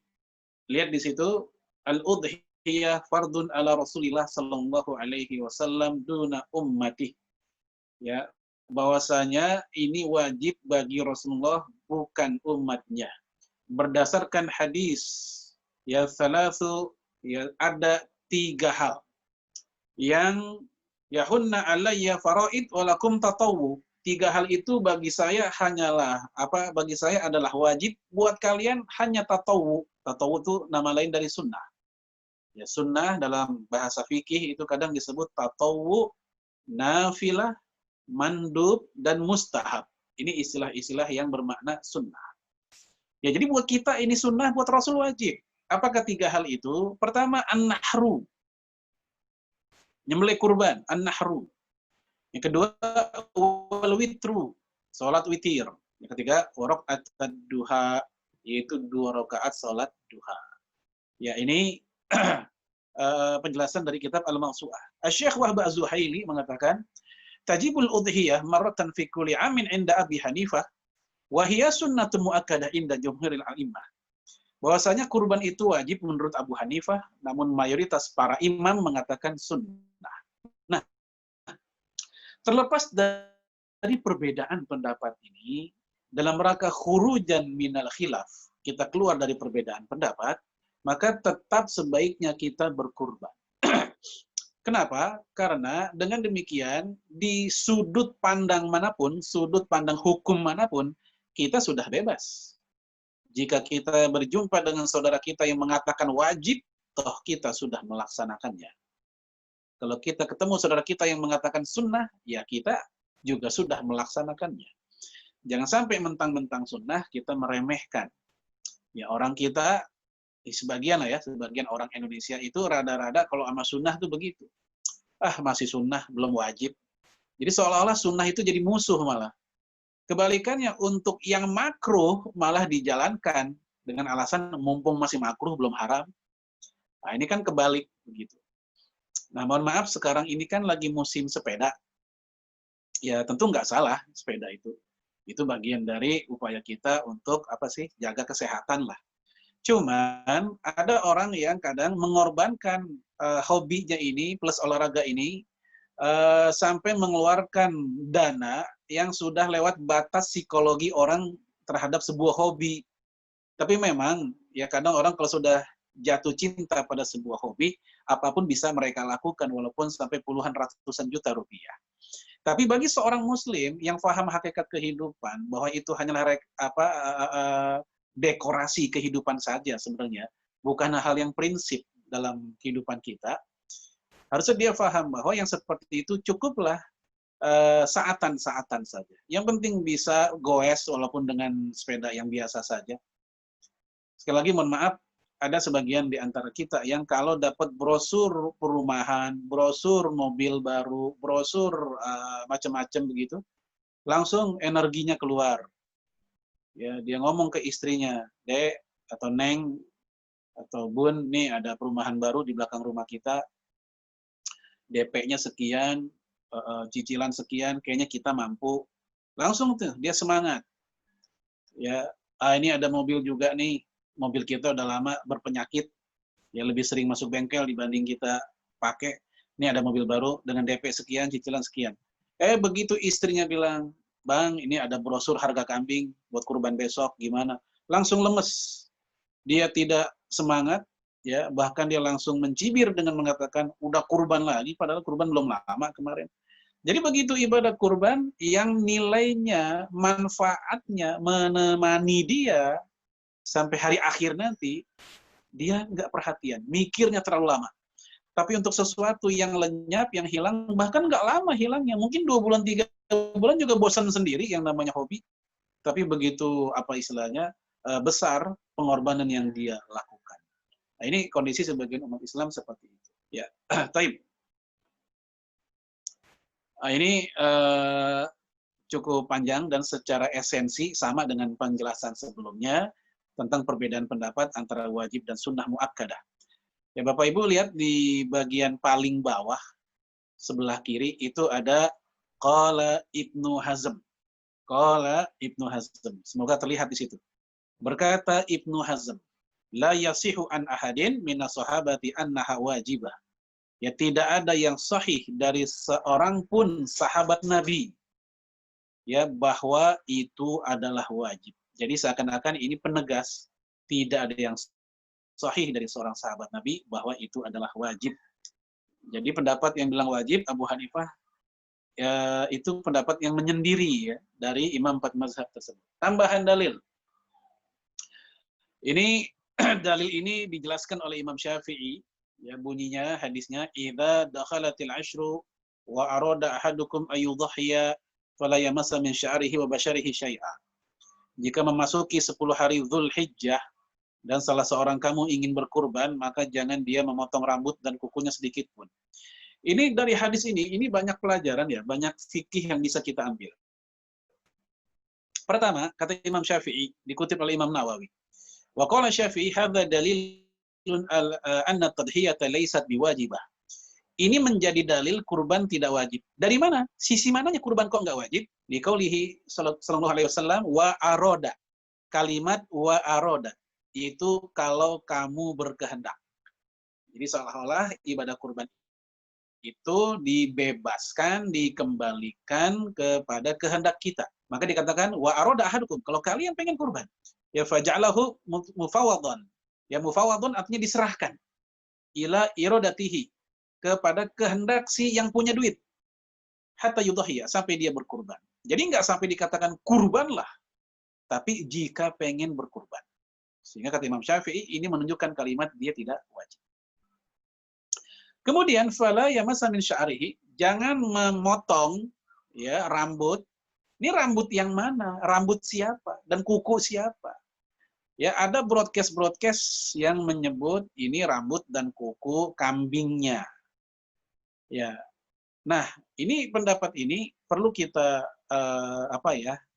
Lihat di situ, al-udhiyah fardun ala Rasulillah sallallahu alaihi wasallam duna ummati. Ya, bahwasanya ini wajib bagi Rasulullah, bukan umatnya. Berdasarkan hadis, ya salasu, ya ada 3 hal yang yahunna alayya faraid walakum tatawwu. 3 hal itu bagi saya bagi saya adalah wajib, buat kalian hanya tatawwu. Tatawwu itu nama lain dari sunnah. Ya, sunnah dalam bahasa fikih itu kadang disebut tatawwu, nafilah, mandub, dan mustahab. Ini istilah-istilah yang bermakna sunnah. Ya, jadi buat kita ini sunnah, buat Rasul wajib. Apakah 3 hal itu? Pertama, an-nahru. Nyembelih kurban, an-nahru. Yang kedua, wal-witru. Salat witir. Yang ketiga, rakaat duha, yaitu 2 rakaat salat duha. Ya, ini penjelasan dari kitab Al-Mawsu'ah. Asy-Syaikh Wahb Az-Zuhaili mengatakan, tajibul udhiyah marratan fi kulli amin inda Abi Hanifah wa hiya sunnatun muakkadah inda jumhuril a'immah. Bahwasanya kurban itu wajib menurut Abu Hanifah, namun mayoritas para imam mengatakan sunnah. Nah, terlepas dari perbedaan pendapat ini, dalam rangka khurujan minal khilaf, kita keluar dari perbedaan pendapat, maka tetap sebaiknya kita berkurban. Kenapa? Karena dengan demikian, di sudut pandang manapun, sudut pandang hukum manapun, kita sudah bebas. Jika kita berjumpa dengan saudara kita yang mengatakan wajib, toh kita sudah melaksanakannya. Kalau kita ketemu saudara kita yang mengatakan sunnah, ya kita juga sudah melaksanakannya. Jangan sampai mentang-mentang sunnah kita meremehkan. Ya, orang kita, sebagian orang Indonesia itu rada-rada kalau sama sunnah tuh begitu. Masih sunnah, belum wajib. Jadi seolah-olah sunnah itu jadi musuh malah. Kebalikannya, untuk yang makruh malah dijalankan dengan alasan mumpung masih makruh, belum haram. Nah, ini kan kebalik begitu. Nah, mohon maaf, sekarang ini kan lagi musim sepeda. Ya, tentu nggak salah sepeda itu. Itu bagian dari upaya kita untuk jaga kesehatan lah. Cuman ada orang yang kadang mengorbankan hobinya ini plus olahraga ini sampai mengeluarkan dana yang sudah lewat batas psikologi orang terhadap sebuah hobi. Tapi memang ya kadang orang kalau sudah jatuh cinta pada sebuah hobi, apapun bisa mereka lakukan walaupun sampai puluhan ratusan juta rupiah. Tapi bagi seorang muslim yang paham hakikat kehidupan bahwa itu hanyalah dekorasi kehidupan saja sebenarnya, bukan hal yang prinsip dalam kehidupan kita, Harusnya dia paham bahwa yang seperti itu cukuplah saatan-saatan saja. Yang penting bisa goes walaupun dengan sepeda yang biasa saja. Sekali lagi mohon maaf, ada sebagian di antara kita yang kalau dapat brosur perumahan, brosur mobil baru, brosur macam-macam begitu, langsung energinya keluar. Ya, dia ngomong ke istrinya, Dek atau Neng atau Bun, nih ada perumahan baru di belakang rumah kita, DP-nya sekian, cicilan sekian, kayaknya kita mampu. Langsung tuh dia semangat. Ya, ini ada mobil juga nih, mobil kita udah lama berpenyakit, ya lebih sering masuk bengkel dibanding kita pakai. Ini ada mobil baru dengan DP sekian, cicilan sekian. Begitu istrinya bilang, Bang, ini ada brosur harga kambing buat kurban besok, gimana? Langsung lemes. Dia tidak semangat, ya bahkan dia langsung mencibir dengan mengatakan, udah kurban lagi, padahal kurban belum lama kemarin. Jadi begitu ibadah kurban yang nilainya, manfaatnya menemani dia sampai hari akhir nanti, dia nggak perhatian, mikirnya terlalu lama. Tapi untuk sesuatu yang lenyap, yang hilang, bahkan nggak lama hilangnya, mungkin 2 bulan, 3 bulan juga bosan sendiri yang namanya hobi. Tapi begitu, apa istilahnya, besar pengorbanan yang dia lakukan. Nah, ini kondisi sebagian umat Islam seperti itu. Ya, taib. Nah, ini cukup panjang dan secara esensi sama dengan penjelasan sebelumnya tentang perbedaan pendapat antara wajib dan sunnah muakkadah. Ya Bapak Ibu lihat di bagian paling bawah sebelah kiri itu ada qala Ibnu Hazm. Qala Ibnu Hazm. Semoga terlihat di situ. Berkata Ibnu Hazm, la yasihu an ahadin minas sahabati annaha wajibah. Ya tidak ada yang sahih dari seorang pun sahabat Nabi ya bahwa itu adalah wajib. Jadi seakan-akan ini penegas, tidak ada yang sahih dari seorang sahabat Nabi bahwa itu adalah wajib. Jadi pendapat yang bilang wajib Abu Hanifah ya, itu pendapat yang menyendiri ya dari imam 4 mazhab tersebut. Tambahan dalil. Ini dalil ini dijelaskan oleh Imam Syafi'i. Ya, bunyinya hadisnya idza dakhalatil ashru wa arada ahadukum ayudhiya fala yamassa min sya'rihi wa basharihi syai'a. Jika memasuki 10 hari Dzulhijjah dan salah seorang kamu ingin berkurban, maka jangan dia memotong rambut dan kukunya sedikit pun. Ini dari hadis ini banyak pelajaran ya, banyak fikih yang bisa kita ambil. Pertama, kata Imam Syafi'i, dikutip oleh Imam Nawawi. Wa qala Syafi'i hadza dalilun anna tadhiyata laysat biwajibah. Ini menjadi dalil kurban tidak wajib. Dari mana? Sisi mananya kurban kok nggak wajib? Di qaulihi sallallahu alaihi wasallam wa aroda. Kalimat wa aroda itu kalau kamu berkehendak. Jadi seolah-olah ibadah kurban itu dibebaskan, dikembalikan kepada kehendak kita. Maka dikatakan wa aroda ahadukum, kalau kalian pengen kurban, ya faja'alahu mufawadhan. Ya mufawadhan artinya diserahkan. Ila irodatihi, kepada kehendak si yang punya duit. Hatta yudhiyah, sampai dia berkurban. Jadi nggak sampai dikatakan kurbanlah, tapi jika pengen berkurban. Sehingga kata Imam Syafi'i ini menunjukkan kalimat dia tidak wajib. Kemudian fala yamassa min sya'rihi, jangan memotong ya rambut. Ini rambut yang mana? Rambut siapa? Dan kuku siapa? Ya, ada broadcast yang menyebut ini rambut dan kuku kambingnya. Ya. Nah, ini pendapat ini perlu kita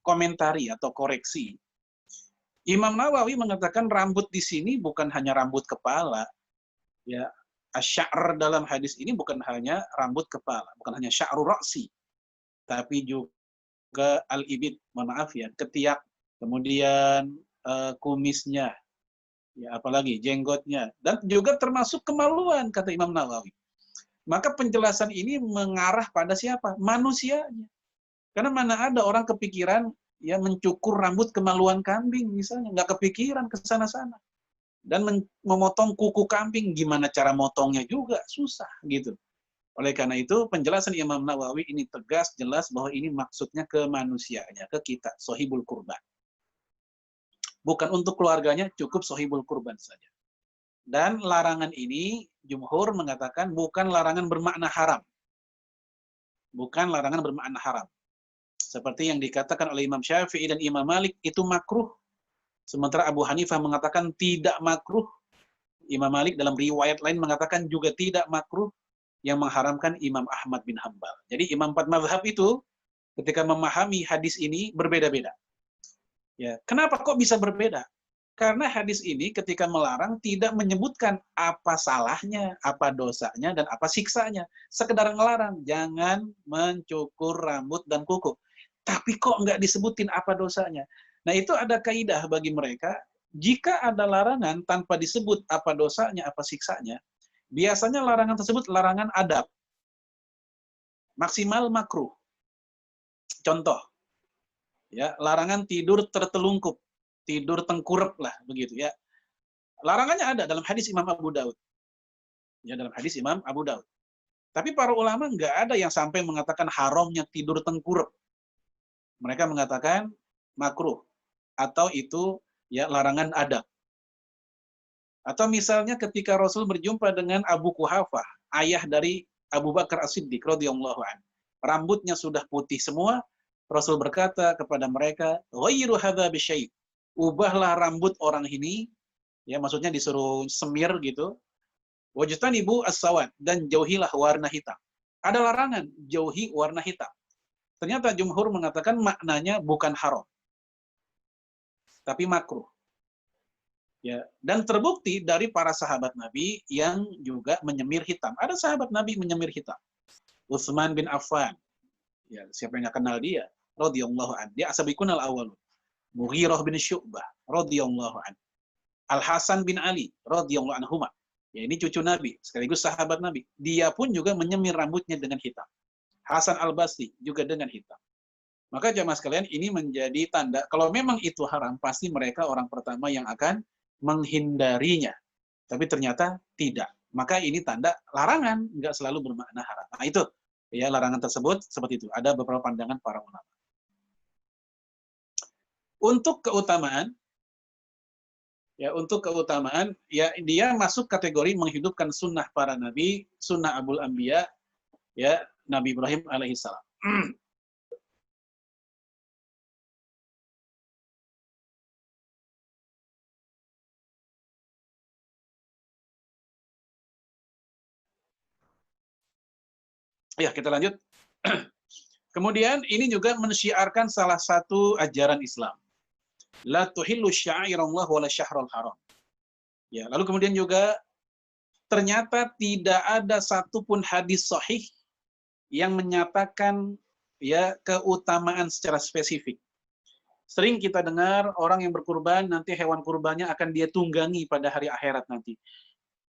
komentari atau koreksi. Imam Nawawi mengatakan rambut di sini bukan hanya rambut kepala. Ya, asy-sya'r dalam hadis ini bukan hanya rambut kepala, bukan hanya sya'ru ra'si, tapi juga al-ibid, mohon maaf ya, ketiak, kemudian kumisnya, ya apalagi jenggotnya, dan juga termasuk kemaluan kata Imam Nawawi. Maka penjelasan ini mengarah pada siapa? Manusianya. Karena mana ada orang kepikiran ya mencukur rambut kemaluan kambing misalnya, nggak kepikiran ke sana-sana. Dan memotong kuku kambing, gimana cara motongnya juga susah gitu. Oleh karena itu penjelasan Imam Nawawi ini tegas, jelas bahwa ini maksudnya ke manusianya, ke kita, sohibul kurban. Bukan untuk keluarganya, cukup sohibul kurban saja. Dan larangan ini jumhur mengatakan bukan larangan bermakna haram. Bukan larangan bermakna haram. Seperti yang dikatakan oleh Imam Syafi'i dan Imam Malik itu makruh. Sementara Abu Hanifah mengatakan tidak makruh. Imam Malik dalam riwayat lain mengatakan juga tidak makruh, yang mengharamkan Imam Ahmad bin Hambal. Jadi imam 4 mazhab itu ketika memahami hadis ini berbeda-beda. Ya, kenapa kok bisa berbeda? Karena hadis ini ketika melarang tidak menyebutkan apa salahnya, apa dosanya, dan apa siksanya. Sekedar ngelarang, jangan mencukur rambut dan kuku. Tapi kok nggak disebutin apa dosanya? Nah itu ada kaidah bagi mereka, jika ada larangan tanpa disebut apa dosanya, apa siksanya, biasanya larangan tersebut larangan adab. Maksimal makruh. Contoh, ya larangan tidur tertelungkup. Tidur tengkurap lah begitu ya. Larangannya ada dalam hadis Imam Abu Daud. Ya dalam hadis Imam Abu Daud. Tapi para ulama nggak ada yang sampai mengatakan haramnya tidur tengkurap. Mereka mengatakan makruh atau itu ya larangan adab. Atau misalnya ketika Rasul berjumpa dengan Abu Quhafah, ayah dari Abu Bakar As-Siddiq radhiyallahu anhu. Rambutnya sudah putih semua, Rasul berkata kepada mereka, "Ghayyiru hadza bisyai'." Ubahlah rambut orang ini, ya maksudnya disuruh semir gitu. Wajtanibu as-sawad, dan jauhilah warna hitam. Ada larangan, jauhi warna hitam. Ternyata jumhur mengatakan maknanya bukan haram, tapi makruh. Ya, dan terbukti dari para sahabat Nabi yang juga menyemir hitam. Ada sahabat Nabi menyemir hitam. Utsman bin Affan. Ya, siapa yang nggak kenal dia? Radhiyallahu anhu. Dia asabiqun al-awwalun. Mughirah bin Syu'bah radhiyallahu anhu. Al-Hasan bin Ali radhiyallahu anhuma. Ya, ini cucu Nabi, sekaligus sahabat Nabi. Dia pun juga menyemir rambutnya dengan hitam. Hasan al-Basri juga dengan hitam. Maka jamaah sekalian, ini menjadi tanda kalau memang itu haram, pasti mereka orang pertama yang akan menghindarinya. Tapi ternyata tidak. Maka ini tanda larangan, nggak selalu bermakna haram. Nah itu, ya larangan tersebut seperti itu. Ada beberapa pandangan para ulama. Untuk keutamaan, ya dia masuk kategori menghidupkan sunnah para nabi, sunnah Abul Anbiya, ya Nabi Ibrahim alaihissalam. Ya, kita lanjut. Kemudian ini juga mensyiarkan salah satu ajaran Islam. La tuhillu sya'irallah wa la syahrul haram. Ya, lalu kemudian juga ternyata tidak ada satupun hadis sahih yang menyatakan ya keutamaan secara spesifik. Sering kita dengar orang yang berkurban nanti hewan kurbannya akan dia tunggangi pada hari akhirat nanti.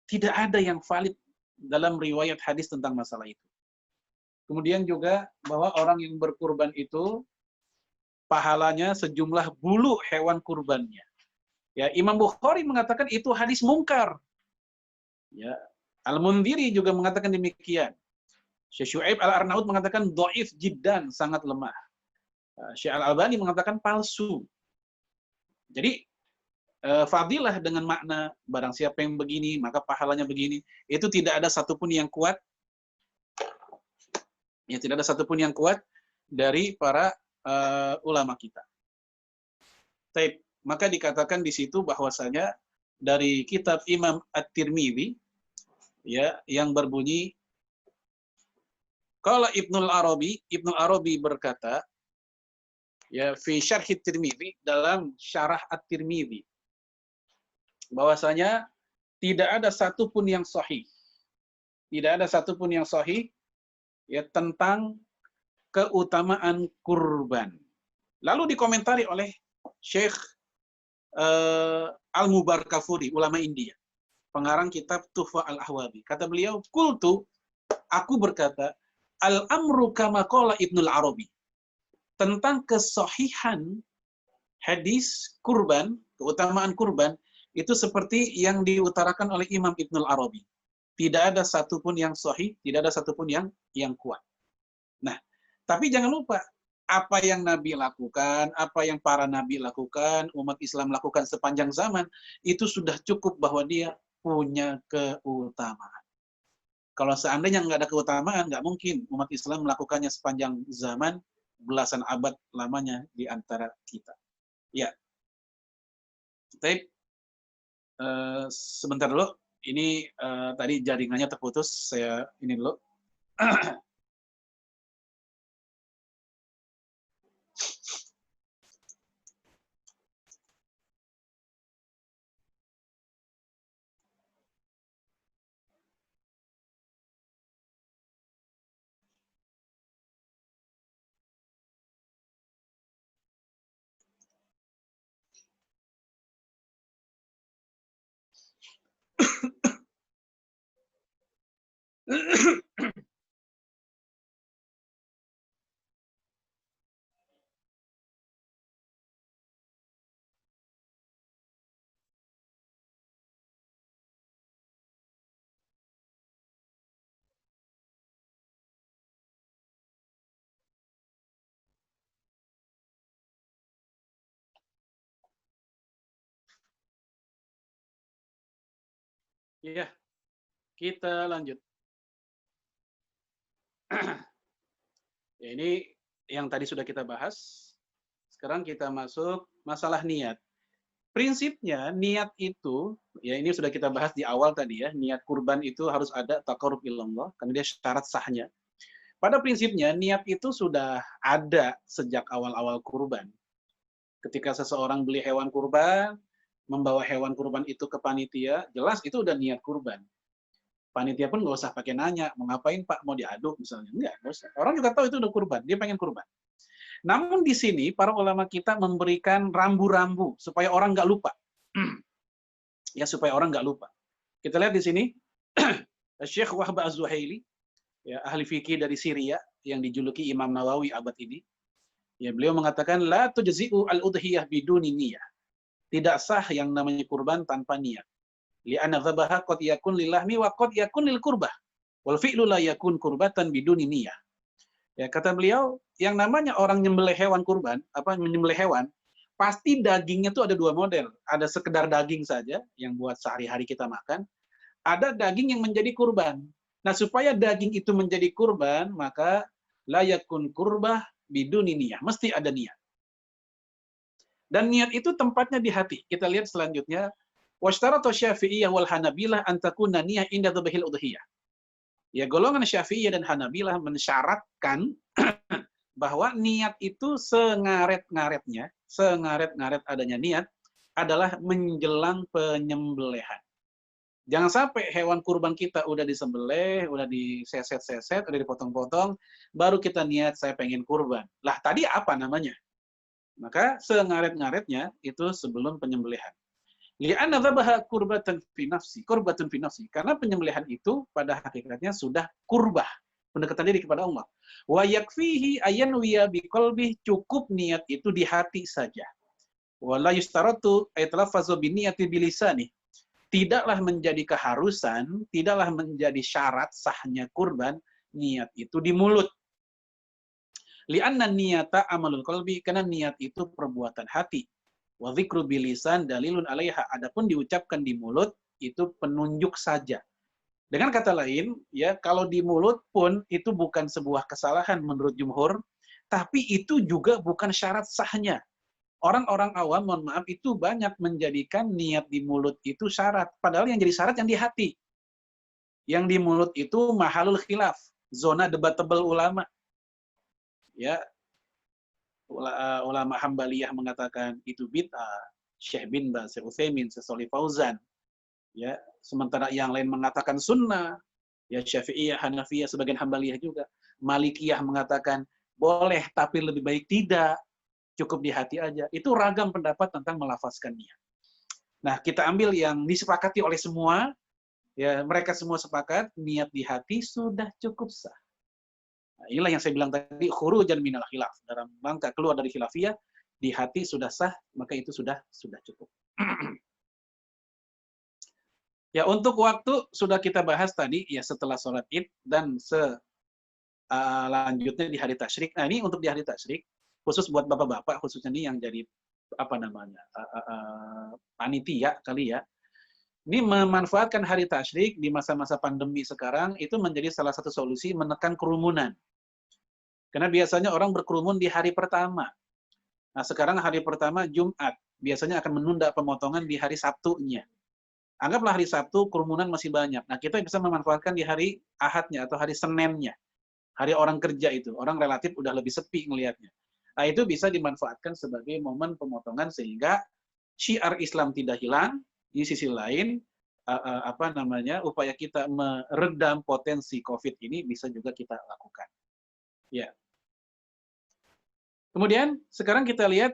Tidak ada yang valid dalam riwayat hadis tentang masalah itu. Kemudian juga bahwa orang yang berkurban itu pahalanya sejumlah bulu hewan kurbannya. Ya, Imam Bukhari mengatakan itu hadis mungkar. Ya, Al-Mundhiri juga mengatakan demikian. Syekh Syu'aib Al-Arnaud mengatakan dhaif jiddan, sangat lemah. Syekh Al-Albani mengatakan palsu. Jadi fadilah dengan makna barang siapa yang begini maka pahalanya begini, itu tidak ada satupun yang kuat. Ya, tidak ada satupun yang kuat dari para ulama kita. Taib. Maka dikatakan di situ bahwasanya dari kitab Imam At-Tirmidzi ya yang berbunyi qala Ibnul Arabi berkata ya fi syarh At-Tirmidzi, dalam syarah At-Tirmidzi, bahwasanya tidak ada satupun yang sahih. Tidak ada satupun yang sahih ya tentang keutamaan kurban. Lalu dikomentari oleh Syekh Al-Mubarakfuri, ulama India, pengarang kitab Tuhfa Al-Ahwazi. Kata beliau, "Qultu," aku berkata, "al-amru kama qala Ibnul Arabi." Tentang kesahihan hadis kurban, keutamaan kurban, itu seperti yang diutarakan oleh Imam Ibnul Arabi. Tidak ada satupun yang sahih, tidak ada satupun yang kuat. Nah, tapi jangan lupa, apa yang Nabi lakukan, apa yang para Nabi lakukan, umat Islam lakukan sepanjang zaman, itu sudah cukup bahwa dia punya keutamaan. Kalau seandainya nggak ada keutamaan, nggak mungkin umat Islam melakukannya sepanjang zaman, belasan abad lamanya di antara kita. Ya, tapi sebentar dulu. Ini tadi jaringannya terputus. Saya ini dulu. Ya, kita lanjut. Ya, ini yang tadi sudah kita bahas. Sekarang kita masuk masalah niat. Prinsipnya niat itu, ya ini sudah kita bahas di awal tadi ya, niat kurban itu harus ada taqarrub ilallah, karena dia syarat sahnya. Pada prinsipnya niat itu sudah ada sejak awal-awal kurban. Ketika seseorang beli hewan kurban, membawa hewan kurban itu ke panitia, jelas itu udah niat kurban. Panitia pun nggak usah pakai nanya, mau ngapain Pak, mau diaduk misalnya. Nggak usah. Orang juga tahu itu udah kurban, dia pengen kurban. Namun di sini para ulama kita memberikan rambu-rambu supaya orang nggak lupa. Ya, supaya orang nggak lupa. Kita lihat di sini, Syekh Wahb Az-Zuhaili, ya, ahli fikih dari Syria yang dijuluki Imam Nawawi abad ini. Ya, beliau mengatakan la tujzi'u al-udhiyah biduni niyah. Tidak sah yang namanya kurban tanpa niat. Li'anna dzabaha qad yakun lillahmi wa qad yakun lil qurbah. Wal fi'lu la yakun qurbatan biduni niyah. Ya, kata beliau, yang namanya orang nyembelih hewan kurban, menyembelih hewan, pasti dagingnya tuh ada dua model. Ada sekedar daging saja yang buat sehari-hari kita makan, ada daging yang menjadi kurban. Nah, supaya daging itu menjadi kurban, maka la yakun qurbah biduni niyah, mesti ada niat. Dan niat itu tempatnya di hati. Kita lihat selanjutnya, washtaratu Syafi'iyah wal Hanabilah an takuna niyah inda dzabhil udhiyah. Ya, golongan Syafi'iyah dan Hanabilah mensyaratkan bahwa niat itu sengaret-ngaretnya, sengaret-ngaret adanya niat adalah menjelang penyembelihan. Jangan sampai hewan kurban kita udah disembelih, udah diseset-seset, udah dipotong-potong, baru kita niat saya pengen kurban. Lah tadi apa namanya? Maka sengaret-ngaretnya itu sebelum penyembelihan. Li'anna dzabaha qurbatan fi nafsi, qurbatun fi nafsi. Karena penyembelihan itu pada hakikatnya sudah kurbah, pendekatan diri kepada Allah. Wa yakfihi ayanwiya biqalbi, cukup niat itu di hati saja. Wa la yustaratu aytalaffazu biniyati bilisani. Tidaklah menjadi keharusan, tidaklah menjadi syarat sahnya kurban niat itu di mulut. Li'anna niyata amalul qalbi, karena niat itu perbuatan hati. Wa dzikru bilisan dalilun 'alaiha, adapun diucapkan di mulut itu penunjuk saja. Dengan kata lain, ya, kalau di mulut pun itu bukan sebuah kesalahan menurut jumhur, tapi itu juga bukan syarat sahnya. Orang-orang awam, mohon maaf, itu banyak menjadikan niat di mulut itu syarat, padahal yang jadi syarat yang di hati. Yang di mulut itu mahalul khilaf, zona debatable ulama. Ya, ulama Hambaliyah mengatakan itu bid'ah, Syekh bin Baz, Syekh Utsaimin, Syekh Shalih Fauzan, ya, sementara yang lain mengatakan sunnah, ya Syafi'iyah, Hanafiyah, sebagian Hambaliyah juga, Malikiyah mengatakan boleh tapi lebih baik tidak, cukup di hati aja. Itu ragam pendapat tentang melafazkan niat. Nah, kita ambil yang disepakati oleh semua, ya, mereka semua sepakat niat di hati sudah cukup sah. Nah, inilah yang saya bilang tadi, khurujan minal khilaf, dalam rangka keluar dari khilafiyah, di hati sudah sah, maka itu sudah cukup. Ya, untuk waktu sudah kita bahas tadi, ya, setelah sholat Id dan selanjutnya di hari tasyrik. Nah, ini untuk di hari tasyrik, khusus buat bapak-bapak, khususnya ini yang jadi panitia kali ya. Ini memanfaatkan hari tasyrik di masa-masa pandemi sekarang itu menjadi salah satu solusi menekan kerumunan. Karena biasanya orang berkerumun di hari pertama. Nah, sekarang hari pertama Jumat, biasanya akan menunda pemotongan di hari Sabtunya. Anggaplah hari Sabtu kerumunan masih banyak. Nah, kita bisa memanfaatkan di hari Ahadnya atau hari Seninnya. Hari orang kerja itu, orang relatif udah lebih sepi ngelihatnya. Nah, itu bisa dimanfaatkan sebagai momen pemotongan sehingga syiar Islam tidak hilang. Di sisi lain, upaya kita meredam potensi COVID ini bisa juga kita lakukan. Ya. Kemudian sekarang kita lihat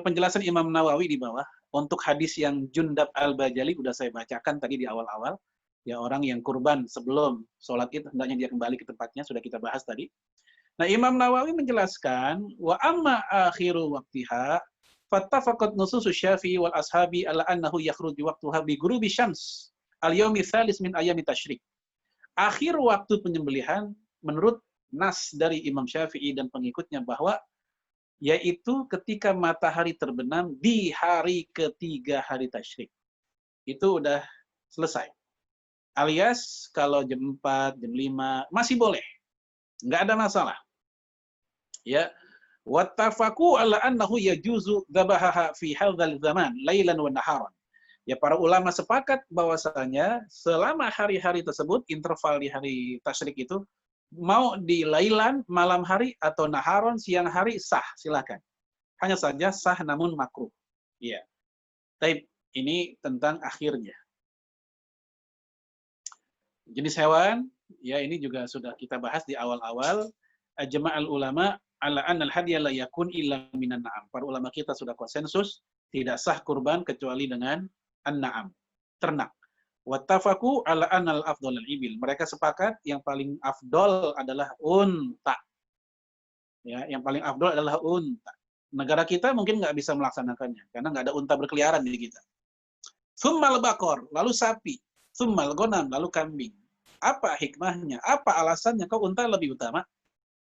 penjelasan Imam Nawawi di bawah untuk hadis yang Jundab Al-Bajali udah saya bacakan tadi di awal-awal. Ya, orang yang kurban sebelum sholat itu hendaknya dia kembali ke tempatnya, sudah kita bahas tadi. Nah, Imam Nawawi menjelaskan wa amma akhiru waqtiha fattafaqat nususus Syafi'i wal ashabi ala annahu yakhruju waqtuha bi ghurubi syams al-yaumi tsalis min ayami tasyrik. Akhir waktu penyembelihan menurut nas dari Imam Syafi'i dan pengikutnya bahwa yaitu ketika matahari terbenam di hari ketiga hari tasyrik. Itu udah selesai. Alias kalau jam 4, jam 5 masih boleh. Nggak ada masalah. Ya, wattafaqu ala annahu yajuzu dzabahaha fi hadzal zaman lailan wa naharan. Ya, para ulama sepakat bahwasanya selama hari-hari tersebut, interval di hari tasyrik itu mau di lailan malam hari atau naharon siang hari sah, silakan. Hanya saja sah namun makruh. Ya. Tapi ini tentang akhirnya. Jenis hewan, ya ini juga sudah kita bahas di awal-awal. Ajma'al ulama ala annal hadiya la yakun illa minan na'am. Para ulama kita sudah konsensus tidak sah kurban kecuali dengan an-na'am, ternak. Wattafaqu ala annal afdhalul ibil. Mereka sepakat yang paling afdol adalah unta. Ya, yang paling afdol adalah unta. Negara kita mungkin nggak bisa melaksanakannya karena nggak ada unta berkeliaran di kita. Tsummal baqar, lalu sapi. Tsummal ghanam, lalu kambing. Apa hikmahnya? Apa alasannya kok unta lebih utama?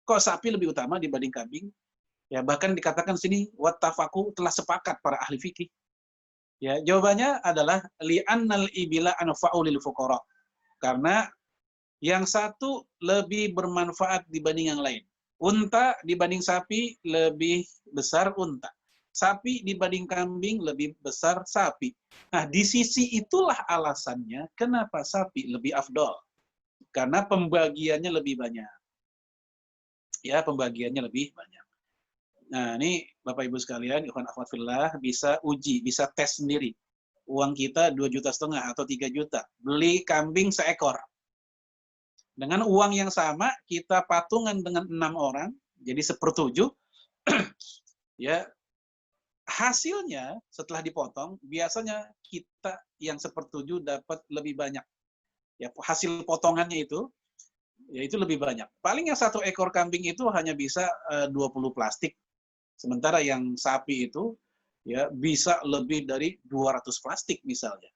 Kok sapi lebih utama dibanding kambing? Ya, bahkan dikatakan sini wattafaqu, telah sepakat para ahli fikih. Ya, jawabannya adalah li'annal ibila anfa'u lil fuqara. Karena yang satu lebih bermanfaat dibanding yang lain. Unta dibanding sapi lebih besar unta. Sapi dibanding kambing lebih besar sapi. Nah, di sisi itulah alasannya kenapa sapi lebih afdol. Karena pembagiannya lebih banyak. Ya, pembagiannya lebih banyak. Nah, ini Bapak Ibu sekalian, ikhwan akhwat fillah, bisa uji, bisa tes sendiri. Uang kita 2,5 juta atau 3 juta. Beli kambing seekor. Dengan uang yang sama, kita patungan dengan 6 orang, jadi 1/7. Ya, hasilnya setelah dipotong, biasanya kita yang 1/7 dapat lebih banyak. Ya, hasil potongannya itu, ya itu lebih banyak. Paling yang 1 ekor kambing itu hanya bisa 20 plastik. Sementara yang sapi itu ya bisa lebih dari 200 plastik misalnya.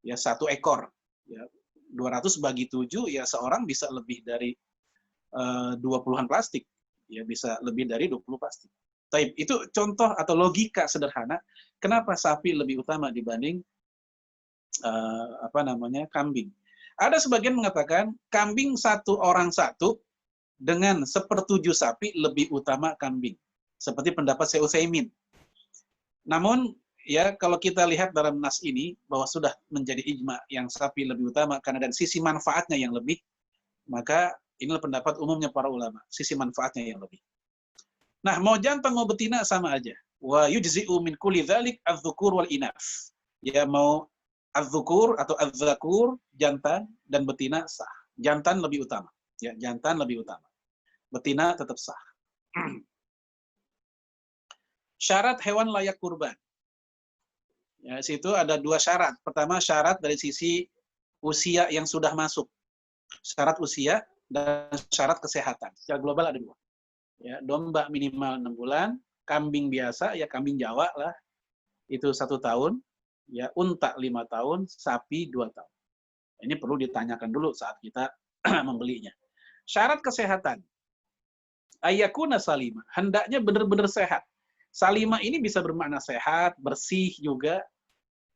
Ya 1 ekor. Ya 200 bagi 7 ya seorang bisa lebih dari 20-an plastik. Ya bisa lebih dari 20 plastik. Tapi itu contoh atau logika sederhana kenapa sapi lebih utama dibanding kambing. Ada sebagian mengatakan kambing 1 orang 1 dengan 1/7 sapi lebih utama kambing. Seperti pendapat Syekh Utsaimin. Namun, ya kalau kita lihat dalam nas ini, bahwa sudah menjadi ijma yang sapi lebih utama, karena dari sisi manfaatnya yang lebih, maka inilah pendapat umumnya para ulama, sisi manfaatnya yang lebih. Nah, mau jantan mau betina sama aja. Wa yujzi'u min kulli dzalik adz-dzukur wal inats. Ya mau adz-dzukur atau adz-dzakur, jantan dan betina sah. Jantan lebih utama. Ya, jantan lebih utama. Betina tetap sah. Syarat hewan layak kurban. Ya, situ ada 2 syarat. Pertama, syarat dari sisi usia yang sudah masuk. Syarat usia dan syarat kesehatan. Secara global ada 2. Ya, domba minimal 6 bulan, kambing biasa, ya kambing Jawa lah, itu 1 tahun, ya unta 5 tahun, sapi 2 tahun. Ini perlu ditanyakan dulu saat kita membelinya. Syarat kesehatan. Ayyakuna salima. Hendaknya benar-benar sehat. Salima ini bisa bermakna sehat, bersih juga,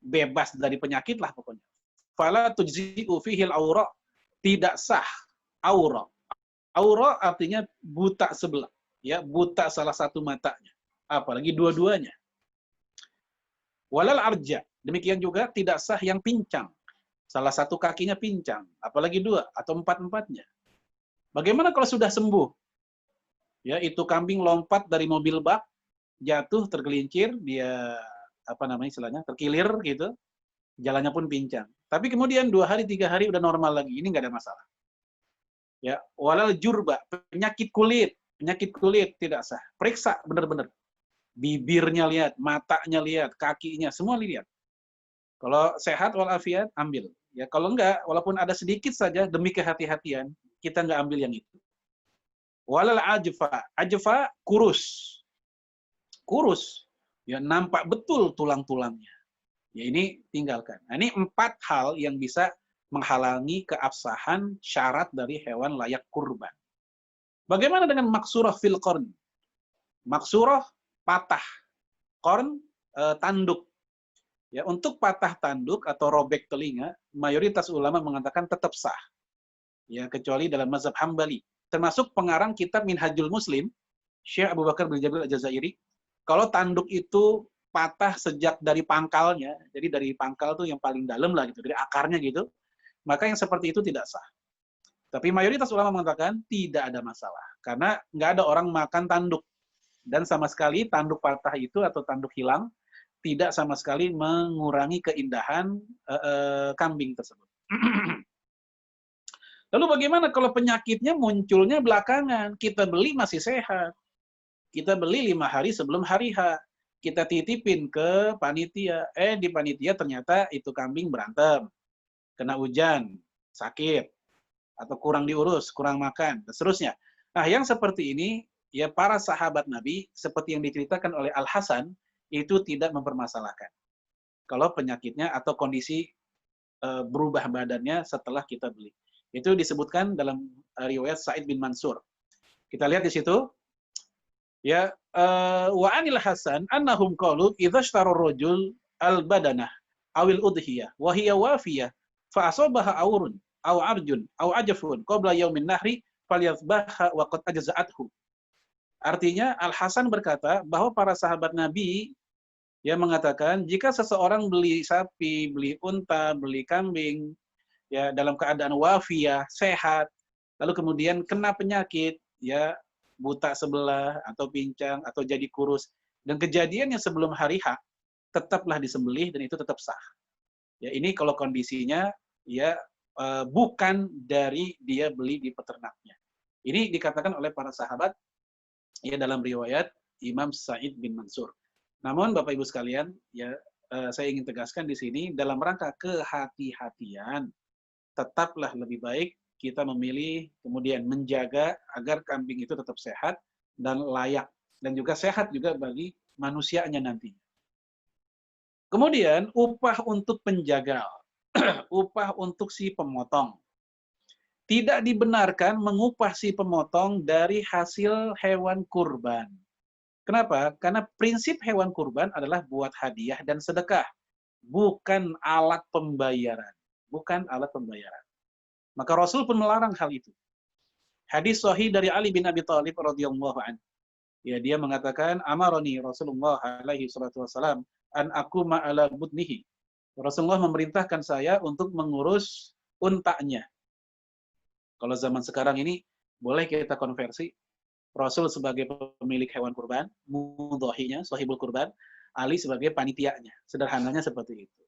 bebas dari penyakit lah pokoknya. Fala tujzi'u fihil aura, tidak sah aura. Aura artinya buta sebelah, ya, buta salah satu matanya, apalagi dua-duanya. Walal arja, demikian juga tidak sah yang pincang. Salah satu kakinya pincang, apalagi dua atau empat-empatnya. Bagaimana kalau sudah sembuh? Ya, itu kambing lompat dari mobil bak, jatuh, tergelincir, dia apa namanya istilahnya, terkilir gitu, jalannya pun pincang. Tapi kemudian 2 hari, 3 hari udah normal lagi, ini nggak ada masalah. Ya, walal jurba, penyakit kulit tidak sah. Periksa benar-benar. Bibirnya lihat, matanya lihat, kakinya semua lihat. Kalau sehat walafiat ambil. Ya, kalau enggak, walaupun ada sedikit saja demi kehati-hatian, kita enggak ambil yang itu. Walal ajfa kurus. Kurus. Ya, nampak betul tulang-tulangnya. Ya, ini tinggalkan. Nah, ini 4 hal yang bisa menghalangi keabsahan syarat dari hewan layak kurban. Bagaimana dengan maksurah fil qarn? Maksurah patah, qarn tanduk. Ya, untuk patah tanduk atau robek telinga, mayoritas ulama mengatakan tetap sah. Ya, kecuali dalam mazhab Hambali. Termasuk pengarang kitab Minhajul Muslim, Syekh Abu Bakar bin Jabir Al-Jazairi, kalau tanduk itu patah sejak dari pangkalnya, jadi dari pangkal tuh yang paling dalam lah gitu, dari akarnya gitu, maka yang seperti itu tidak sah. Tapi mayoritas ulama mengatakan tidak ada masalah. Karena nggak ada orang makan tanduk. Dan sama sekali tanduk patah itu atau tanduk hilang, tidak sama sekali mengurangi keindahan kambing tersebut. Lalu bagaimana kalau penyakitnya munculnya belakangan? Kita beli masih sehat. Kita beli 5 hari sebelum hari H. Kita titipin ke panitia. Di panitia ternyata itu kambing berantem. Kena hujan, sakit, atau kurang diurus, kurang makan, dan seterusnya. Nah, yang seperti ini, ya para sahabat Nabi, seperti yang diceritakan oleh Al-Hasan, itu tidak mempermasalahkan. Kalau penyakitnya atau kondisi berubah badannya setelah kita beli. Itu disebutkan dalam riwayat Sa'id bin Mansur. Kita lihat di situ, ya, wa anil Hasan annahum qalu idza ishtara ar-rajul al-badanah awil udhiyah wa hiya wafiyah fa asabaha awrun aw arjun aw ajafun qabla yaumin nahri falyadhbaha wa qad ajza'athu. Artinya Al-Hasan berkata bahwa para sahabat Nabi yang mengatakan jika seseorang beli sapi, beli unta, beli kambing ya dalam keadaan wafiyah, sehat, lalu kemudian kena penyakit, ya buta sebelah atau pincang atau jadi kurus, dan kejadiannya sebelum hari H, tetaplah disembelih dan itu tetap sah. Ya, ini kalau kondisinya ya bukan dari dia beli di peternaknya. Ini dikatakan oleh para sahabat ya dalam riwayat Imam Sa'id bin Mansur. Namun Bapak Ibu sekalian, ya saya ingin tegaskan di sini dalam rangka kehati-hatian, tetaplah lebih baik kita memilih kemudian menjaga agar kambing itu tetap sehat dan layak dan juga sehat juga bagi manusianya nantinya. Kemudian upah untuk penjagal, upah untuk si pemotong. Tidak dibenarkan mengupah si pemotong dari hasil hewan kurban. Kenapa? Karena prinsip hewan kurban adalah buat hadiah dan sedekah, bukan alat pembayaran. Bukan alat pembayaran. Maka Rasul pun melarang hal itu. Hadis sahih dari Ali bin Abi Thalib radhiyallahu anhu. Ya, dia mengatakan, amaroni Rasulullah alaihi salatu wasalam an aquma ala budnihi. Rasulullah memerintahkan saya untuk mengurus untanya. Kalau zaman sekarang ini boleh kita konversi Rasul sebagai pemilik hewan kurban, mudhahinya, sahibul kurban, Ali sebagai panitianya. Sederhananya seperti itu.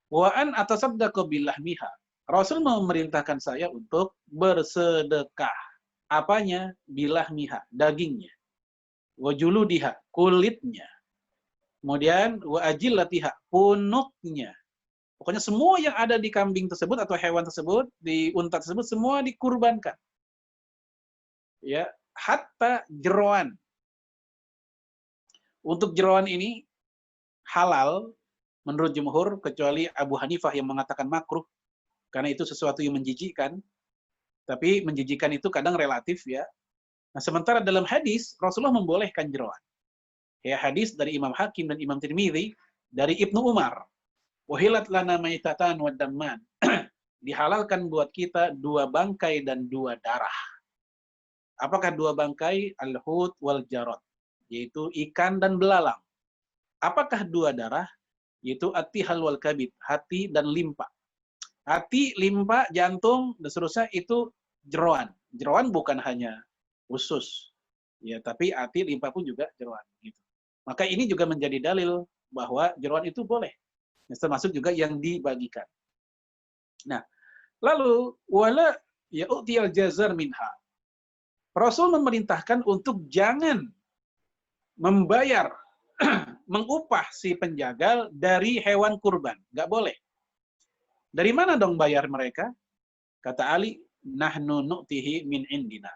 Wa an atasaddaqa bilahmiha. Rasul memerintahkan saya untuk bersedekah. Apanya? Bilahmiha, dagingnya. Wa juludiha, kulitnya. Kemudian wa ajillatiha, punuknya. Pokoknya semua yang ada di kambing tersebut atau hewan tersebut, di unta tersebut semua dikurbankan. Ya, hatta jeroan. Untuk jeroan ini halal menurut jumhur kecuali Abu Hanifah yang mengatakan makruh karena itu sesuatu yang menjijikkan. Tapi menjijikkan itu kadang relatif ya. Nah, sementara dalam hadis Rasulullah membolehkan jeroan. Ya, hadis dari Imam Hakim dan Imam Tirmidzi dari Ibnu Umar. Wahilat lana maitatan wa damman. Dihalalkan buat kita 2 bangkai dan 2 darah. Apakah 2 bangkai? Al-hut wal jarad, yaitu ikan dan belalang. Apakah 2 darah? Yaitu at-tihal wal kabid, hati dan limpa. Hati, limpa, jantung, dan seterusnya itu jeroan. Jeroan bukan hanya usus, ya, tapi hati, limpa pun juga jeroan. Gitu. Maka ini juga menjadi dalil bahwa jeroan itu boleh, termasuk juga yang dibagikan. Nah, lalu wala ya'tiyal jazar minha. Rasul memerintahkan untuk jangan membayar, mengupah si penjagal dari hewan kurban. Nggak boleh. Dari mana dong bayar mereka? Kata Ali, nahnu nu'tihi min indina.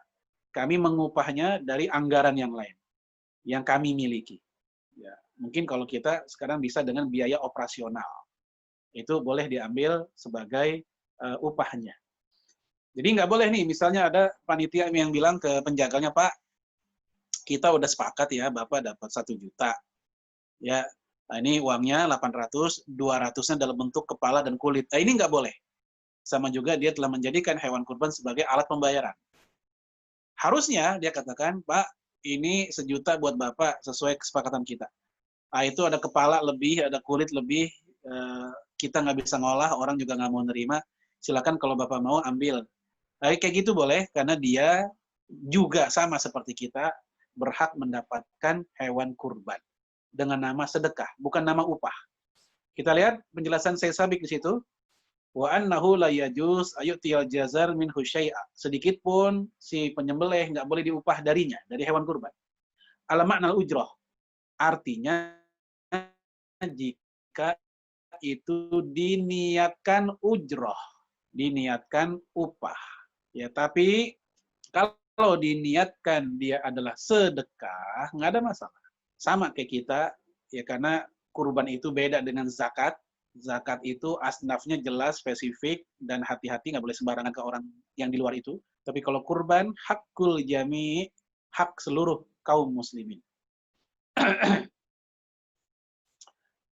Kami mengupahnya dari anggaran yang lain, yang kami miliki. Ya, mungkin kalau kita sekarang bisa dengan biaya operasional. Itu boleh diambil sebagai upahnya. Jadi nggak boleh nih, misalnya ada panitia yang bilang ke penjagalnya, Pak, kita udah sepakat ya, Bapak dapat 1 juta. Ya, nah ini uangnya 800, 200-nya dalam bentuk kepala dan kulit. Nah, ini nggak boleh. Sama juga dia telah menjadikan hewan kurban sebagai alat pembayaran. Harusnya dia katakan, Pak, ini 1 juta buat Bapak sesuai kesepakatan kita. Nah, itu ada kepala lebih, ada kulit lebih, kita nggak bisa ngolah, orang juga nggak mau nerima. Silakan kalau Bapak mau ambil. Nah, kayak gitu boleh, karena dia juga sama seperti kita, berhak mendapatkan hewan kurban dengan nama sedekah, bukan nama upah. Kita lihat penjelasan Syekh Sabiq di situ. Wa annahu la yajuz ayu'tiyal jazar min husyai'a. Sedikit pun si penyembelih nggak boleh diupah darinya, dari hewan kurban. Ala makna ujroh. Artinya jika itu diniatkan ujroh, diniatkan upah. Ya, tapi kalau diniatkan dia adalah sedekah, nggak ada masalah. Sama kayak kita, ya, karena kurban itu beda dengan zakat. Zakat itu asnafnya jelas, spesifik, dan hati-hati nggak boleh sembarangan ke orang yang di luar itu. Tapi kalau kurban, hakul jami, hak seluruh kaum muslimin.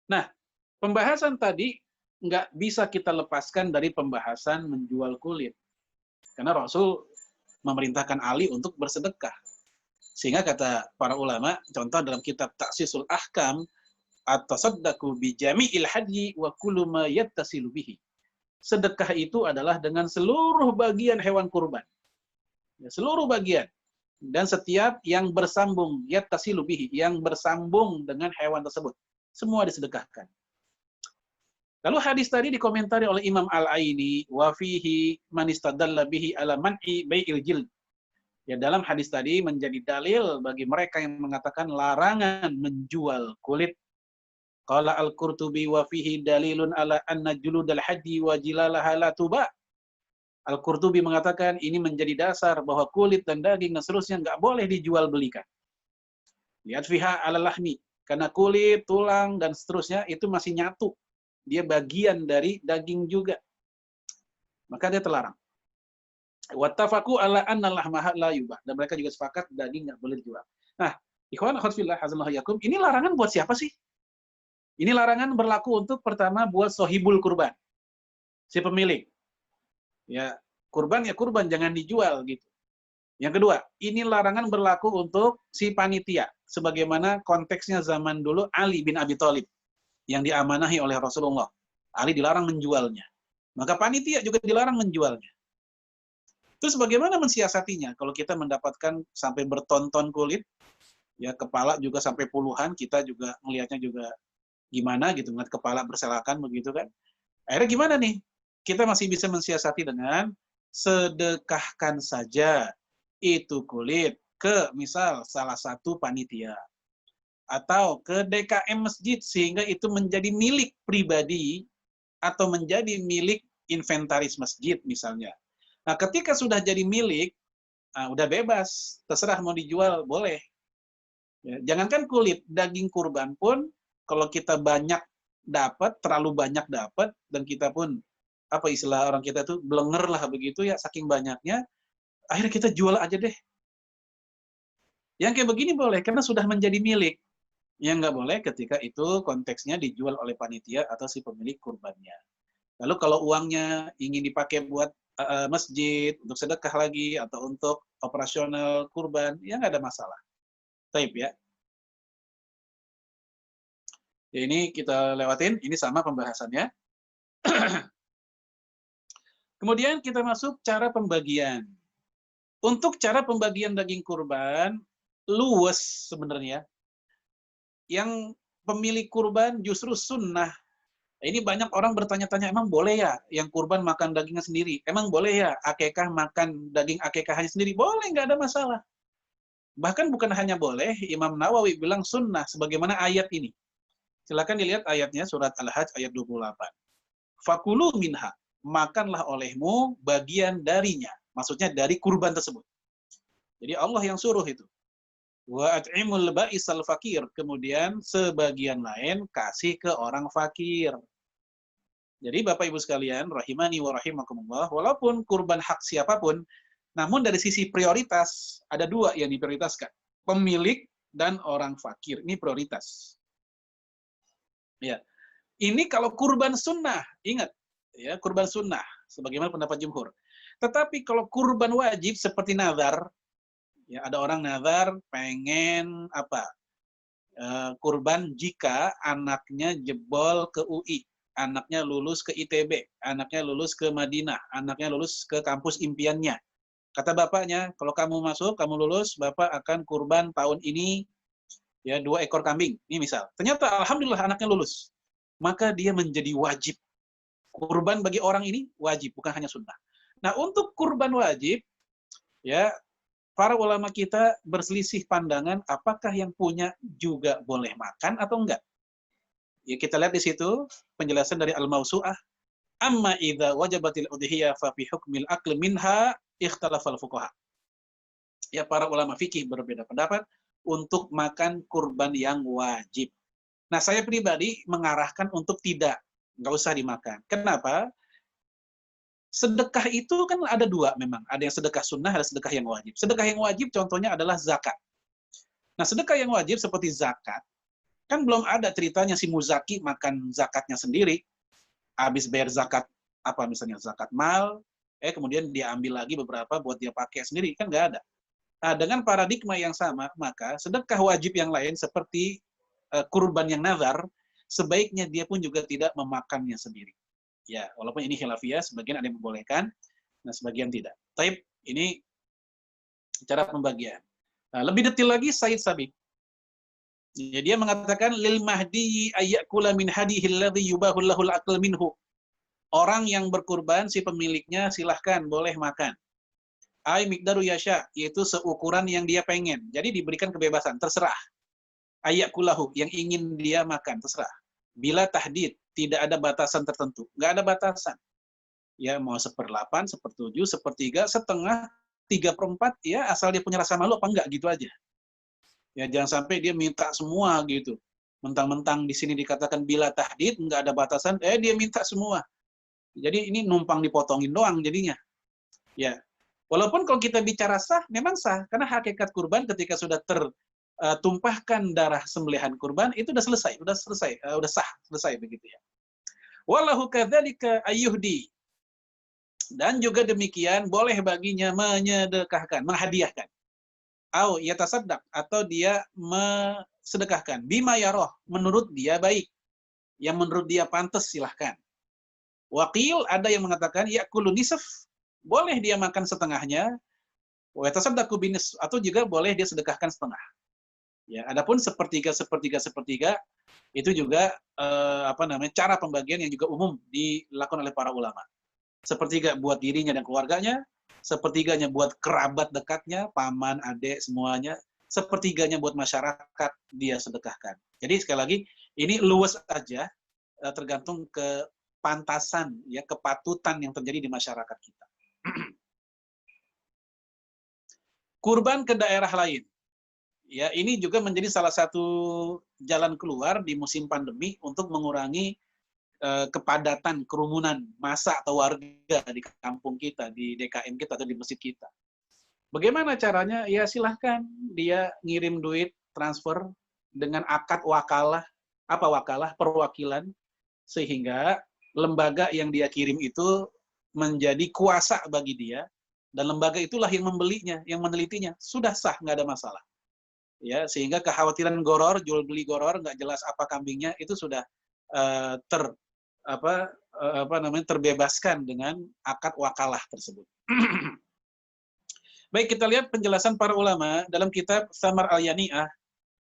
Nah, pembahasan tadi nggak bisa kita lepaskan dari pembahasan menjual kulit. Karena Rasul memerintahkan Ali untuk bersedekah. Sehingga kata para ulama, contoh dalam kitab Taksisul Ahkam, at-tasaddaqu bi jami'il hadyi wa kullu ma yattasilu bihi. Sedekah itu adalah dengan seluruh bagian hewan kurban. Ya, seluruh bagian. Dan setiap yang bersambung, yattasilu bihi, yang bersambung dengan hewan tersebut. Semua disedekahkan. Lalu hadis tadi dikomentari oleh Imam Al-Aini, wa fihi man istadalla bihi ala man'i bai'il jild. Ya, dalam hadis tadi menjadi dalil bagi mereka yang mengatakan larangan menjual kulit. Qala Al-Qurtubi wa fihi dalilun ala anna juludal hadyi wa jilalaha la tuba. Al-Qurtubi mengatakan ini menjadi dasar bahwa kulit dan daging dan seterusnya nggak boleh dijual belikan. Lihat fiha ala lahmi, karena kulit, tulang dan seterusnya itu masih nyatu. Dia bagian dari daging juga. Maka dia terlarang. Wattafaqu ala anna lahmaha la yubah. Dan mereka juga sepakat daging nggak boleh dijual. Nah, ikhwan akhwat fillah hazallahu yakum, ini larangan buat siapa sih? Ini larangan berlaku untuk pertama buat sohibul kurban, si pemilik. Ya, kurban ya kurban, jangan dijual gitu. Yang kedua, ini larangan berlaku untuk si panitia, sebagaimana konteksnya zaman dulu Ali bin Abi Thalib yang diamanahi oleh Rasulullah. Ali dilarang menjualnya. Maka panitia juga dilarang menjualnya. Terus bagaimana mensiasatinya? Kalau kita mendapatkan sampai berton-ton kulit, ya kepala juga sampai puluhan, kita juga melihatnya juga gimana gitu, ngeliat kepala berselakan begitu kan. Akhirnya gimana nih? Kita masih bisa mensiasati dengan sedekahkan saja itu kulit ke misal salah satu panitia atau ke DKM masjid sehingga itu menjadi milik pribadi atau menjadi milik inventaris masjid misalnya. Nah, ketika sudah jadi milik, udah bebas, terserah mau dijual, boleh. Ya, jangankan kulit, daging kurban pun kalau kita banyak dapat, terlalu banyak dapat, dan kita pun, apa istilah orang kita tuh, blenger lah begitu ya, saking banyaknya, akhirnya kita jual aja deh. Yang kayak begini boleh, karena sudah menjadi milik. Yang nggak boleh ketika itu konteksnya dijual oleh panitia atau si pemilik kurbannya. Lalu kalau uangnya ingin dipakai buat masjid, untuk sedekah lagi, atau untuk operasional kurban, ya nggak ada masalah. Taib ya. Ya, ini kita lewatin, ini sama pembahasannya. Kemudian kita masuk cara pembagian. Untuk cara pembagian daging kurban, luwes sebenarnya. Yang pemilik kurban justru sunnah. Ini banyak orang bertanya-tanya, emang boleh ya yang kurban makan dagingnya sendiri? Emang boleh ya akekah makan daging akekahnya sendiri? Boleh, nggak ada masalah. Bahkan bukan hanya boleh, Imam Nawawi bilang sunnah sebagaimana ayat ini. Silakan dilihat ayatnya, surat Al-Hajj ayat 28. Fakulu minha, makanlah olehmu bagian darinya. Maksudnya dari kurban tersebut. Jadi Allah yang suruh itu. Wa at'imul ba'isal fakir. Kemudian sebagian lain kasih ke orang fakir. Jadi Bapak Ibu sekalian, rahimani wa rahimakumullah, walaupun kurban hak siapapun, namun dari sisi prioritas, ada dua yang diprioritaskan. Pemilik dan orang fakir. Ini prioritas. Ya. Ini kalau kurban sunnah, ingat, ya, kurban sunnah, sebagaimana pendapat jumhur. Tetapi kalau kurban wajib seperti nazar, ya, ada orang nazar pengen apa? Kurban jika anaknya jebol ke UI, anaknya lulus ke ITB, anaknya lulus ke Madinah, anaknya lulus ke kampus impiannya. Kata bapaknya, kalau kamu masuk, kamu lulus, bapak akan kurban tahun ini ya 2 ekor kambing. Ini misal. Ternyata alhamdulillah anaknya lulus. Maka dia menjadi wajib. Kurban bagi orang ini wajib, bukan hanya sunnah. Nah, untuk kurban wajib, ya, para ulama kita berselisih pandangan apakah yang punya juga boleh makan atau enggak. Ya, kita lihat di situ penjelasan dari Al-Mawsu'ah. Amma idza wajabatil udhiyah fa fi hukmil akl minha ikhtalafal fuqaha. Ya, para ulama fikih berbeda pendapat untuk makan kurban yang wajib. Nah, saya pribadi mengarahkan untuk nggak usah dimakan. Kenapa? Sedekah itu kan ada dua memang. Ada yang sedekah sunnah, ada sedekah yang wajib. Sedekah yang wajib contohnya adalah zakat. Nah, sedekah yang wajib seperti zakat, kan belum ada ceritanya si muzaki makan zakatnya sendiri. Habis bayar zakat, apa misalnya zakat mal, kemudian dia ambil lagi beberapa buat dia pakai sendiri. Kan nggak ada. Nah, dengan paradigma yang sama, maka sedekah wajib yang lain seperti kurban yang nazar, sebaiknya dia pun juga tidak memakannya sendiri. Ya, walaupun ini khilafiyah, sebagian ada yang membolehkan, nah sebagian tidak. Taib, ini cara pembagian. Nah, lebih detail lagi Said Sabiq. Ya, dia mengatakan lil mahdi ayyakula min hadihi alladhi yubahu lahul aql minhu. Orang yang berkurban si pemiliknya silahkan boleh makan. Ai miqdaru yasha, yaitu seukuran yang dia pengen. Jadi diberikan kebebasan, terserah. Ayyakulahu, yang ingin dia makan, terserah. Bila tahdid, tidak ada batasan tertentu. Nggak ada batasan. Ya, mau 1/8, 1/7, 1/3, setengah, 3/4, ya asal dia punya rasa malu apa enggak, gitu aja. Ya, jangan sampai dia minta semua gitu. Mentang-mentang di sini dikatakan bila tahdid, nggak ada batasan, dia minta semua. Jadi ini numpang dipotongin doang jadinya. Ya, walaupun kalau kita bicara sah, memang sah. Karena hakikat kurban ketika sudah tertumpahkan darah sembelihan kurban, itu udah selesai, udah sah, selesai begitu ya. Wallahu kadzalika ayyuhdi. Dan juga demikian boleh baginya menyedekahkan, menghadiahkan. Au yatasaddaq, atau dia sedekahkan. Bima yaroh, menurut dia baik. Yang menurut dia pantas silahkan. Wakil, ada yang mengatakan, yakulu nisaf, boleh dia makan setengahnya. Wa yatasaddaqu binis, atau juga boleh dia sedekahkan setengah. Ya, adapun sepertiga, itu juga cara pembagian yang juga umum dilakukan oleh para ulama. Sepertiga buat dirinya dan keluarganya, sepertiganya buat kerabat dekatnya, paman, adik, semuanya, sepertiganya buat masyarakat dia sedekahkan. Jadi sekali lagi, ini luas aja, tergantung kepantasan, ya, kepatutan yang terjadi di masyarakat kita. Kurban ke daerah lain. Ya, ini juga menjadi salah satu jalan keluar di musim pandemi untuk mengurangi kepadatan, kerumunan massa atau warga di kampung kita, di DKM kita, atau di masjid kita. Bagaimana caranya? Ya silahkan dia ngirim duit, transfer, dengan akad wakalah. Apa wakalah? Perwakilan. Sehingga lembaga yang dia kirim itu menjadi kuasa bagi dia, dan lembaga itulah yang membelinya, yang menelitinya. Sudah sah, nggak ada masalah. Ya, sehingga kekhawatiran goror, jual beli goror, nggak jelas apa kambingnya, itu sudah eh, ter apa namanya terbebaskan dengan akad wakalah tersebut. Baik, kita lihat penjelasan para ulama dalam kitab Samar al-Yani'ah.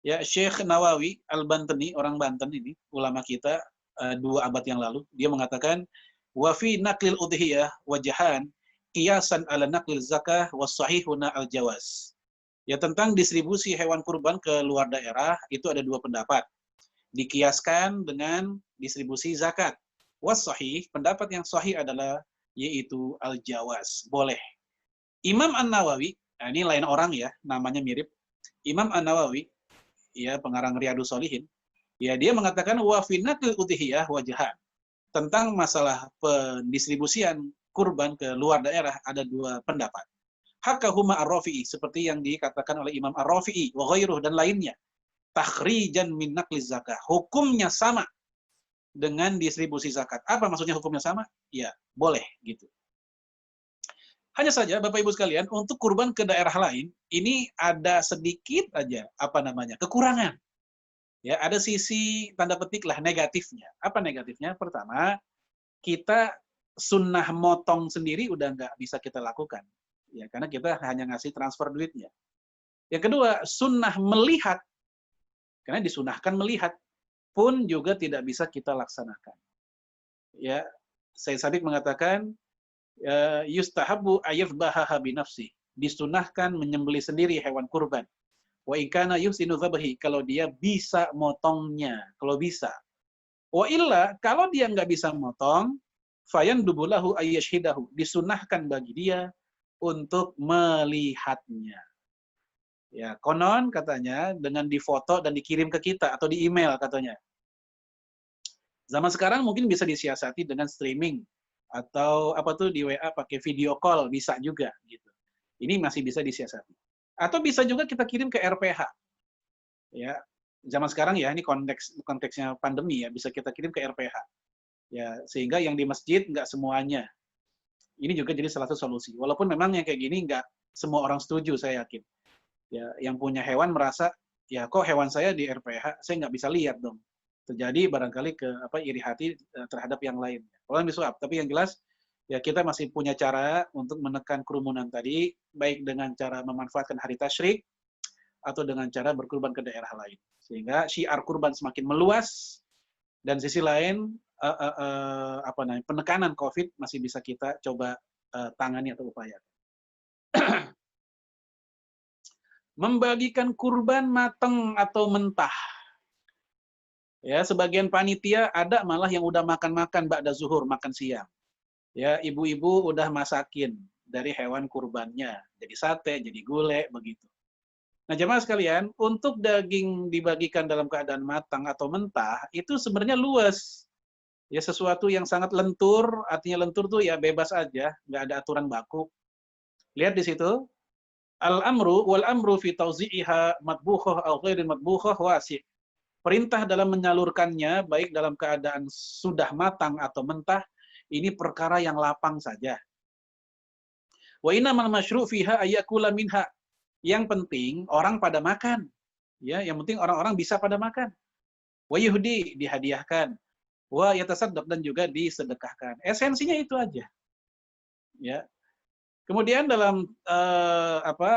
Ya, Syekh Nawawi al-Bantani, orang Banten ini, ulama kita 2 abad yang lalu, dia mengatakan wa fi naqlil udhiyah wajahan qiyasan ala naqlil zakah was sahihuna al-jawaz. Ya, tentang distribusi hewan kurban ke luar daerah itu ada 2 pendapat. Dikiaskan dengan distribusi zakat. Was sahih, pendapat yang sahih adalah yaitu al-jawaz, boleh. Imam An-Nawawi, nah ini lain orang ya, namanya mirip. Imam An-Nawawi, ya pengarang Riyadhus Shalihin, ya dia mengatakan wa fi naqlil udhiyah wajahan. Tentang masalah pendistribusian kurban ke luar daerah ada 2 pendapat. Hakahuma Ar-Rafi'i, seperti yang dikatakan oleh Imam Ar-Rafi'i wa ghairuh dan lainnya. Takhrijan min naqliz zakah. Hukumnya sama dengan distribusi zakat. Apa maksudnya hukumnya sama? Ya, boleh gitu. Hanya saja Bapak Ibu sekalian, untuk kurban ke daerah lain ini ada sedikit aja kekurangan. Ya, ada sisi tanda petik lah negatifnya. Apa negatifnya? Pertama, kita sunnah motong sendiri udah nggak bisa kita lakukan. Ya, karena kita hanya ngasih transfer duitnya. Yang kedua, sunnah melihat, karena disunahkan melihat, pun juga tidak bisa kita laksanakan. Ya, Sayyid Sabiq mengatakan, yustahabu ayafbaha binafsi, disunahkan menyembelih sendiri hewan kurban. Wa ikana yusinu dzabahi, kalau dia bisa motongnya, kalau bisa. Wa illa, kalau dia nggak bisa motong, fayan dubulahu ayyashhidahu, disunahkan bagi dia untuk melihatnya. Ya, konon katanya dengan difoto dan dikirim ke kita atau di email katanya. Zaman sekarang mungkin bisa disiasati dengan streaming atau di WA pakai video call, bisa juga gitu. Ini masih bisa disiasati. Atau bisa juga kita kirim ke RPH. Ya, zaman sekarang ya, ini konteksnya pandemi ya, bisa kita kirim ke RPH. Ya, sehingga yang di masjid nggak semuanya. Ini juga jadi salah satu solusi. Walaupun memang yang kayak gini nggak semua orang setuju, saya yakin. Ya, yang punya hewan merasa, ya kok hewan saya di RPH, saya nggak bisa lihat dong. Terjadi barangkali iri hati terhadap yang lain. Kalau disuap, tapi yang jelas ya kita masih punya cara untuk menekan kerumunan tadi, baik dengan cara memanfaatkan hari tasyrik atau dengan cara berkurban ke daerah lain. Sehingga syiar kurban semakin meluas, dan sisi lain penekanan COVID masih bisa kita coba tangani atau upayakan. Membagikan kurban matang atau mentah. Ya, sebagian panitia ada malah yang udah makan-makan ba'da zuhur, makan siang. Ya, ibu-ibu udah masakin dari hewan kurbannya, jadi sate, jadi gulai, begitu. Nah, jemaah sekalian, untuk daging dibagikan dalam keadaan matang atau mentah, itu sebenarnya luas. Ya, sesuatu yang sangat lentur, artinya lentur tuh ya bebas aja, nggak ada aturan baku. Lihat di situ, al-amru wal amru fi tauzi'iha matbukhah aw ghairi matbukhah wasi'. Perintah dalam menyalurkannya, baik dalam keadaan sudah matang atau mentah, ini perkara yang lapang saja. Wa innamal masyru' fiha ayyakula minha. Yang penting orang pada makan. Ya, yang penting orang-orang bisa pada makan. Wa yuhdi, dihadiahkan. Wa yatasaddaq, dan juga disedekahkan. Esensinya itu aja. Ya. Kemudian dalam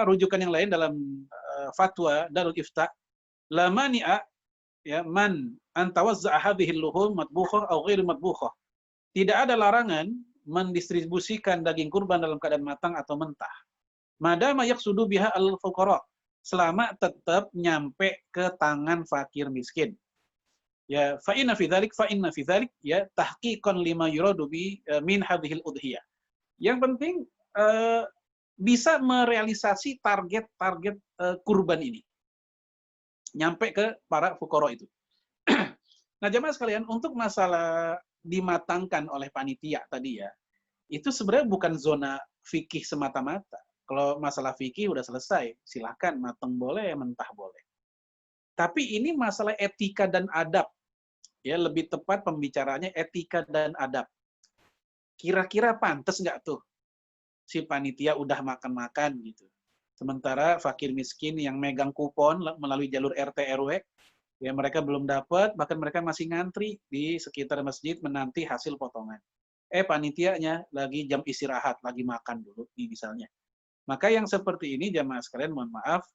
rujukan yang lain dalam fatwa Darul Ifta, la mani'a ya man antawazza'a hadhihi al-luhum matbukhah aw ghairu matbukhah. Tidak ada larangan mendistribusikan daging kurban dalam keadaan matang atau mentah. Madama yaqsudu biha al-fuqara, selama tetap nyampe ke tangan fakir miskin. Ya, fa inna fi dzalik ya tahqiqan lima yuradu bi min hadhihi al-udhiyah. Yang penting bisa merealisasi target-target kurban ini. Nyampe ke para fuqara itu. Nah, jemaah sekalian, untuk masalah dimatangkan oleh panitia tadi ya, itu sebenarnya bukan zona fikih semata-mata. Kalau masalah fikih udah selesai, silahkan matang boleh, mentah boleh. Tapi ini masalah etika dan adab. Ya, lebih tepat pembicaraannya etika dan adab. Kira-kira pantas nggak tuh si panitia udah makan-makan gitu. Sementara fakir miskin yang megang kupon melalui jalur RT RW, ya mereka belum dapat, bahkan mereka masih ngantri di sekitar masjid menanti hasil potongan. Panitianya lagi jam istirahat, lagi makan dulu nih misalnya. Maka yang seperti ini jamaah sekalian mohon maaf,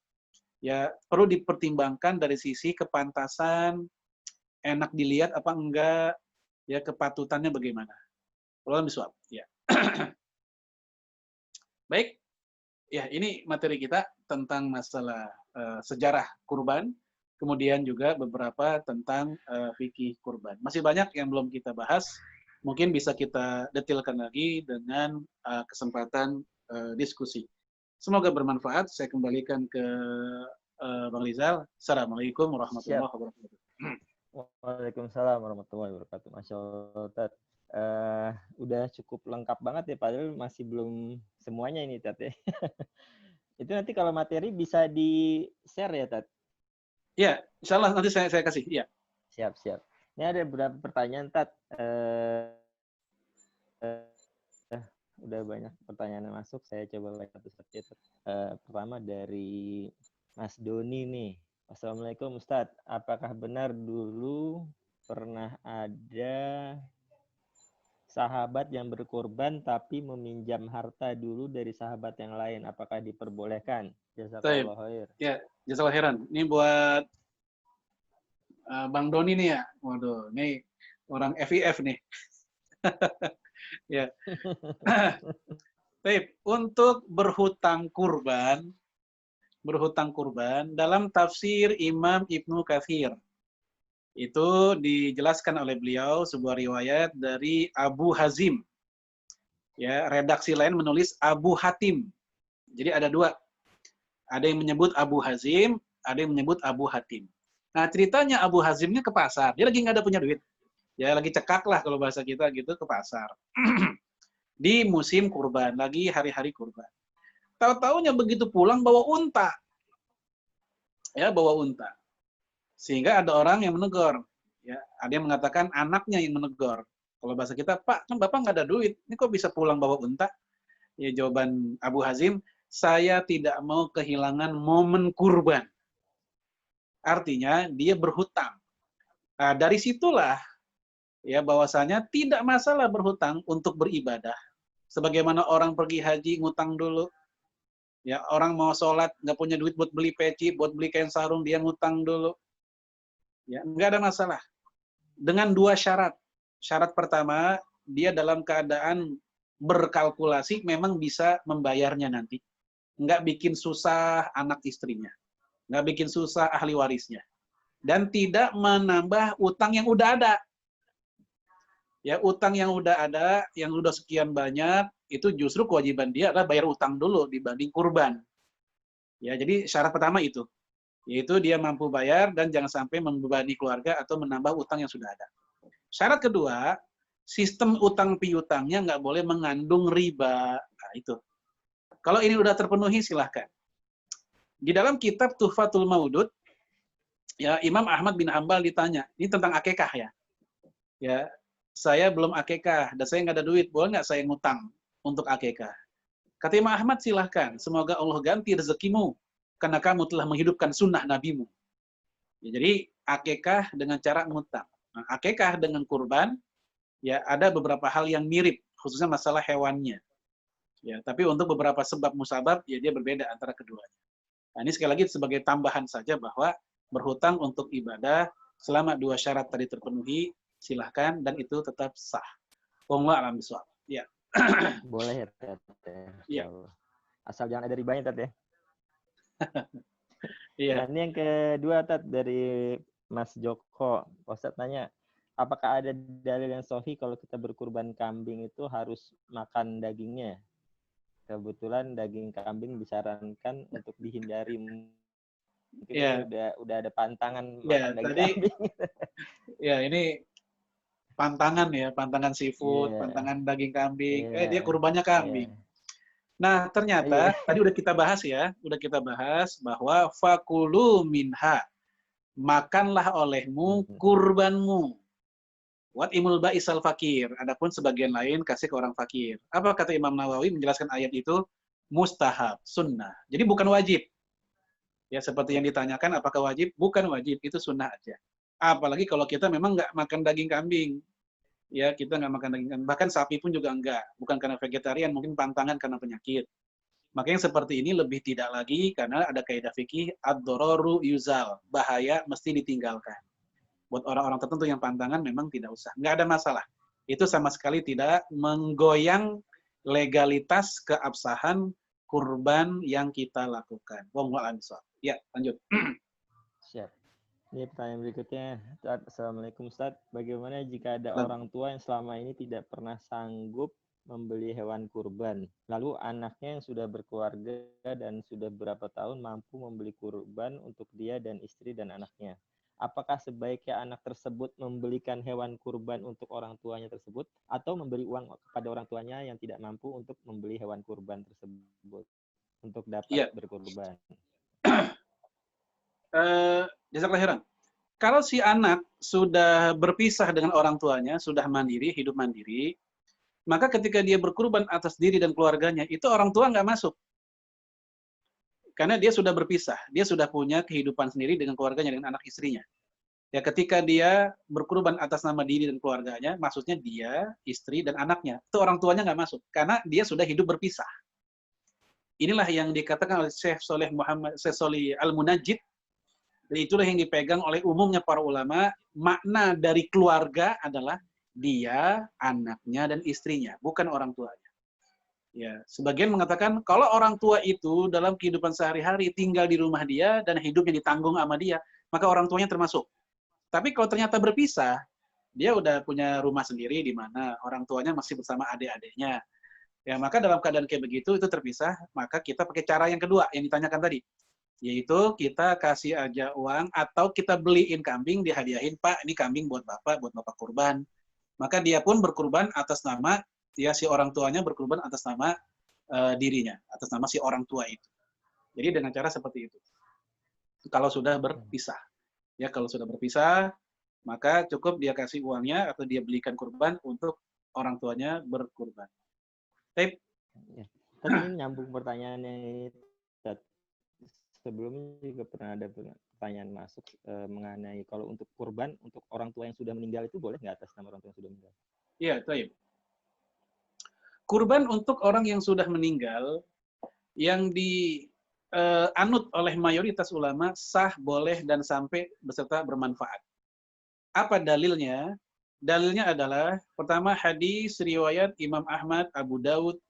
ya perlu dipertimbangkan dari sisi kepantasan, enak dilihat apa enggak, ya kepatutannya bagaimana. Wallahu a'lam. Ya. Baik, ya ini materi kita tentang masalah sejarah kurban, kemudian juga beberapa tentang fikih kurban. Masih banyak yang belum kita bahas, mungkin bisa kita detailkan lagi dengan kesempatan diskusi. Semoga bermanfaat. Saya kembalikan ke Bang Rizal. Assalamualaikum warahmatullahi wabarakatuh. Waalaikumsalam warahmatullahi wabarakatuh. Masya Allah, Tat. Udah cukup lengkap banget ya, padahal masih belum semuanya ini, Tat ya. Itu nanti kalau materi bisa di-share ya, Tat? Ya, insya Allah nanti saya kasih. Ya. Siap, siap. Ini ada beberapa pertanyaan, Tat. Udah banyak pertanyaan yang masuk, saya coba lihat satu-satu. Pertama dari Mas Doni nih. Assalamualaikum Ustadz, apakah benar dulu pernah ada sahabat yang berkorban tapi meminjam harta dulu dari sahabat yang lain? Apakah diperbolehkan? Jazakallah khair. Ya, jazakallah khairan. Ini buat Bang Doni nih ya. Waduh, ini orang FIF nih. Ya. Baik, untuk berhutang kurban dalam tafsir Imam Ibnu Katsir itu dijelaskan oleh beliau sebuah riwayat dari Abu Hazim. Ya, redaksi lain menulis Abu Hatim. Jadi ada dua. Ada yang menyebut Abu Hazim, ada yang menyebut Abu Hatim. Nah, ceritanya Abu Hazimnya ke pasar. Dia lagi nggak ada punya duit. Ya, lagi cekak lah kalau bahasa kita gitu, ke pasar. Di musim kurban, lagi hari-hari kurban. Tahu-taunya begitu pulang bawa unta. Ya, bawa unta. Sehingga ada orang yang menegur. Ya, ada yang mengatakan anaknya yang menegur. Kalau bahasa kita, Pak, kan Bapak nggak ada duit. Ini kok bisa pulang bawa unta? Ya, jawaban Abu Hazim, saya tidak mau kehilangan momen kurban. Artinya, dia berhutang. Nah, dari situlah ya bahwasanya tidak masalah berhutang untuk beribadah. Sebagaimana orang pergi haji ngutang dulu. Ya, orang mau sholat, nggak punya duit buat beli peci, buat beli kain sarung, dia ngutang dulu. Ya, nggak ada masalah. Dengan dua syarat. Syarat pertama, dia dalam keadaan berkalkulasi memang bisa membayarnya nanti. Nggak bikin susah anak istrinya. Nggak bikin susah ahli warisnya. Dan tidak menambah utang yang udah ada. Ya, utang yang udah ada, yang udah sekian banyak, itu justru kewajiban dia adalah bayar utang dulu dibanding kurban. Ya, jadi syarat pertama itu, yaitu dia mampu bayar dan jangan sampai membebani keluarga atau menambah utang yang sudah ada. Syarat kedua, sistem utang piutangnya nggak boleh mengandung riba. Nah, itu. Kalau ini udah terpenuhi, silahkan. Di dalam kitab Tuhfatul Maudud, ya Imam Ahmad bin Hambal ditanya, ini tentang akikah ya. Ya, saya belum akikah dan saya nggak ada duit, boleh nggak saya ngutang untuk akikah? Kata Imam Ahmad, silahkan. Semoga Allah ganti rezekimu karena kamu telah menghidupkan sunnah nabimu. Ya, jadi akikah dengan cara ngutang. Nah, akikah dengan kurban, ya ada beberapa hal yang mirip, khususnya masalah hewannya. Ya, tapi untuk beberapa sebab musabab, ya dia berbeda antara keduanya. Nah, ini sekali lagi sebagai tambahan saja bahwa berhutang untuk ibadah selama dua syarat tadi terpenuhi, silahkan dan itu tetap sah. Wallahu a'lam bishawab. Ya. Boleh ya, Tat. Ya. Asal jangan ada ribanya, Tat ya. Iya. Nah, ini yang kedua, Tat, dari Mas Joko. Ustadz tanya, apakah ada dalil yang sahih kalau kita berkurban kambing itu harus makan dagingnya? Kebetulan daging kambing disarankan untuk dihindari. Mungkin Ya. udah ada pantangan Ya, makan daging tadi kambing. ya ini pantangan ya, pantangan seafood, pantangan daging kambing. Dia kurbannya kambing. Nah, ternyata tadi udah kita bahas ya, udah kita bahas bahwa fakulu minha. makanlah olehmu kurbanmu. Wat imul ba'isal fakir. Adapun sebagian lain kasih ke orang fakir. Apa kata Imam Nawawi menjelaskan ayat itu? Mustahab, sunnah. Jadi bukan wajib. Ya seperti yang ditanyakan apakah wajib? Bukan wajib, itu sunnah aja. Apalagi kalau kita memang nggak makan daging kambing. Ya kita nggak makan daging kambing. Bahkan sapi pun juga enggak. Bukan karena vegetarian, mungkin pantangan karena penyakit. Maka yang seperti ini lebih tidak lagi karena ada kaidah fikih ad-dororu yuzal. Bahaya mesti ditinggalkan. Buat orang-orang tertentu yang pantangan memang tidak usah. Nggak ada masalah. Itu sama sekali tidak menggoyang legalitas keabsahan kurban yang kita lakukan. Wallahu a'lam bishawab. Ya, lanjut. Siap. Ini pertanyaan berikutnya. Ustaz, Assalamualaikum Ustaz. Bagaimana jika ada orang tua yang selama ini tidak pernah sanggup membeli hewan kurban, lalu anaknya yang sudah berkeluarga dan sudah beberapa tahun mampu membeli kurban untuk dia dan istri dan anaknya? Apakah sebaiknya anak tersebut membelikan hewan kurban untuk orang tuanya tersebut atau memberi uang kepada orang tuanya yang tidak mampu untuk membeli hewan kurban tersebut untuk dapat berkurban? Jazakallah khairan. Kalau si anak sudah berpisah dengan orang tuanya, sudah mandiri, hidup mandiri, maka ketika dia berkurban atas diri dan keluarganya, itu orang tua nggak masuk. Karena dia sudah berpisah, dia sudah punya kehidupan sendiri dengan keluarganya, dengan anak istrinya. Ya, ketika dia berkurban atas nama diri dan keluarganya, maksudnya dia, istri, dan anaknya. Itu orang tuanya nggak masuk, karena dia sudah hidup berpisah. Inilah yang dikatakan oleh Syekh Soleh Muhammad, Syekh Soleh Al-Munajjid, dan itulah yang dipegang oleh umumnya para ulama, makna dari keluarga adalah dia, anaknya, dan istrinya, bukan orang tuanya. Ya, sebagian mengatakan kalau orang tua itu dalam kehidupan sehari-hari tinggal di rumah dia dan hidupnya ditanggung sama dia, maka orang tuanya termasuk. Tapi kalau ternyata berpisah, dia udah punya rumah sendiri di mana orang tuanya masih bersama adik-adiknya. Ya, maka dalam keadaan kayak begitu itu terpisah, maka kita pakai cara yang kedua yang ditanyakan tadi. Yaitu kita kasih aja uang atau kita beliin kambing, dihadiahin, Pak, ini kambing buat Bapak kurban. Maka dia pun berkurban atas nama ya si orang tuanya berkurban atas nama dirinya, atas nama si orang tua itu. Jadi dengan cara seperti itu. Kalau sudah berpisah. Ya, kalau sudah berpisah, maka cukup dia kasih uangnya atau dia belikan kurban untuk orang tuanya berkurban. Tapi ini nyambung pertanyaan yang ini. Sebelumnya juga pernah ada pertanyaan masuk mengenai kalau untuk kurban untuk orang tua yang sudah meninggal itu boleh nggak atas nama orang tua yang sudah meninggal? Iya, baik. Kurban untuk orang yang sudah meninggal yang dianut oleh mayoritas ulama sah, boleh, dan sampai beserta bermanfaat. Apa dalilnya? Dalilnya adalah pertama hadis riwayat Imam Ahmad, Abu Daud,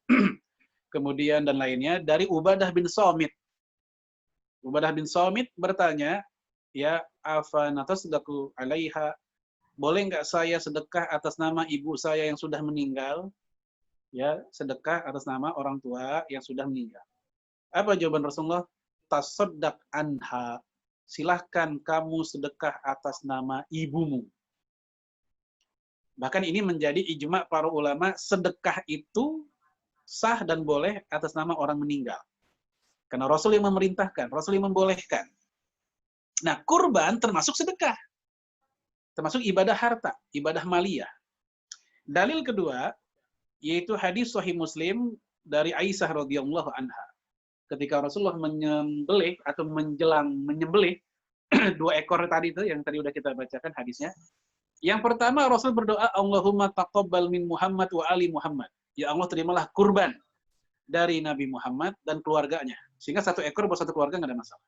kemudian dan lainnya dari Ubadah bin Samit. Ubadah bin Samit bertanya, ya afanatasdaku alaiha, boleh nggak saya sedekah atas nama ibu saya yang sudah meninggal? Ya, sedekah atas nama orang tua yang sudah meninggal. Apa jawaban Rasulullah? Tasaddaq anha. Silahkan kamu sedekah atas nama ibumu. Bahkan ini menjadi ijma para ulama, sedekah itu sah dan boleh atas nama orang meninggal. Karena Rasul yang memerintahkan, Rasul yang membolehkan. Nah, kurban termasuk sedekah. Termasuk ibadah harta, ibadah maliyah. Dalil kedua, yaitu hadis Sahih Muslim dari Aisyah radhiyallahu anha. Ketika Rasulullah menyembelih atau menyembelih dua ekor tadi itu yang tadi udah kita bacakan hadisnya. Yang pertama Rasul berdoa, Allahumma taqabbal min Muhammad wa ali Muhammad. Ya Allah, terimalah kurban dari Nabi Muhammad dan keluarganya. Sehingga satu ekor buat satu keluarga nggak ada masalah.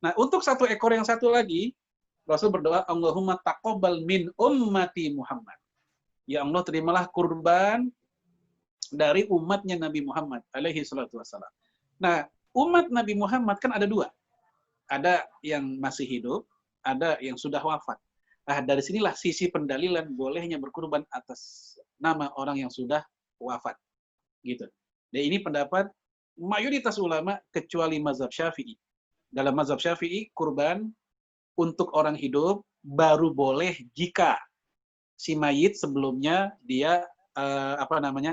Nah, untuk satu ekor yang satu lagi, Rasul berdoa, Allahumma taqabbal min ummati Muhammad. Ya Allah, terimalah kurban dari umatnya Nabi Muhammad alaihi salatu wassalam. Nah, umat Nabi Muhammad kan ada dua. Ada yang masih hidup, ada yang sudah wafat. Nah, dari sinilah sisi pendalilan bolehnya berkurban atas nama orang yang sudah wafat. Gitu. Dan ini pendapat mayoritas ulama kecuali mazhab Syafi'i. Dalam mazhab Syafi'i, kurban untuk orang hidup baru boleh jika si mayit sebelumnya dia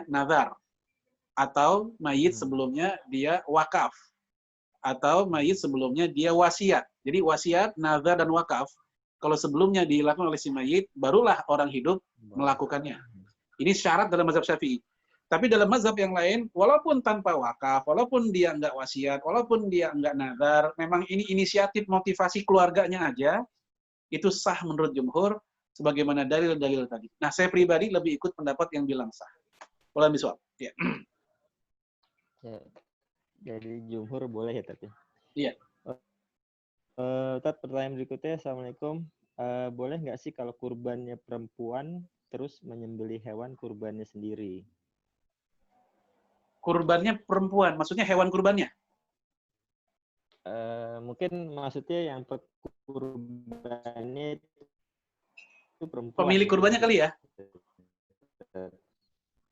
nazar, atau mayit sebelumnya dia wakaf, atau mayit sebelumnya dia wasiat. Jadi wasiat, nazar, dan wakaf, kalau sebelumnya dilakukan oleh si mayit, barulah orang hidup melakukannya. Ini syarat dalam mazhab Syafi'i. Tapi dalam mazhab yang lain, walaupun tanpa wakaf, walaupun dia nggak wasiat, walaupun dia nggak nazar, memang ini inisiatif motivasi keluarganya aja, itu sah menurut jumhur, sebagaimana dalil-dalil tadi. Nah, saya pribadi lebih ikut pendapat yang bilang sah. Wallahu a'lam. Ya. Ya, jadi jumhur boleh ya Tati? Iya. Tat, pertanyaan berikutnya, Assalamualaikum. Boleh nggak sih kalau kurbannya perempuan terus menyembelih hewan kurbannya sendiri? Kurbannya perempuan, maksudnya hewan kurbannya? Mungkin maksudnya yang kurbannya itu perempuan. Pemilik kurbannya kali ya?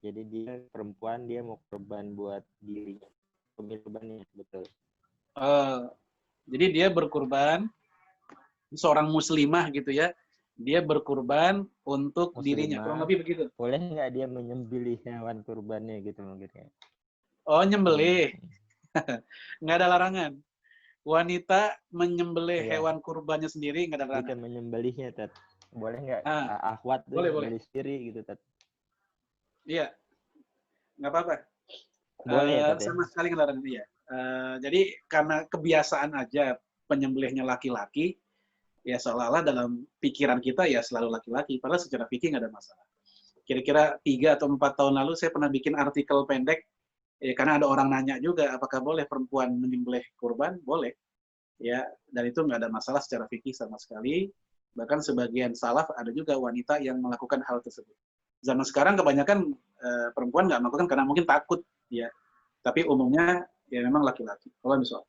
Jadi dia perempuan, dia mau kurban buat dirinya. Pemilik kurbannya, betul. Jadi dia berkurban, seorang muslimah gitu ya, dia berkurban untuk Muslimah, dirinya, kurang lebih begitu. Boleh nggak dia menyembelih hewan kurbannya gitu mungkin ya? Oh, nyembelih. Nggak ada larangan. Wanita menyembelih hewan kurbannya sendiri nggak ada larangan. Kita menyembelihnya, Tat. Boleh nggak akhwat tuh boleh, menyembelih sendiri gitu, Tat? Iya, nggak apa-apa. Boleh ya, Tat, ya? Sama sekali nggak larangan dia. Jadi karena kebiasaan aja penyembelihnya laki-laki, ya seolah-olah dalam pikiran kita ya selalu laki-laki. Padahal secara fikih nggak ada masalah. Kira-kira 3 atau 4 tahun lalu saya pernah bikin artikel pendek, karena ada orang nanya juga, apakah boleh perempuan menyembelih kurban? Boleh. Ya, dan itu nggak ada masalah secara fikih sama sekali. Bahkan sebagian salaf ada juga wanita yang melakukan hal tersebut. Zaman sekarang kebanyakan perempuan nggak melakukan karena mungkin takut, ya. Tapi umumnya ya memang laki-laki. Kalau misalnya.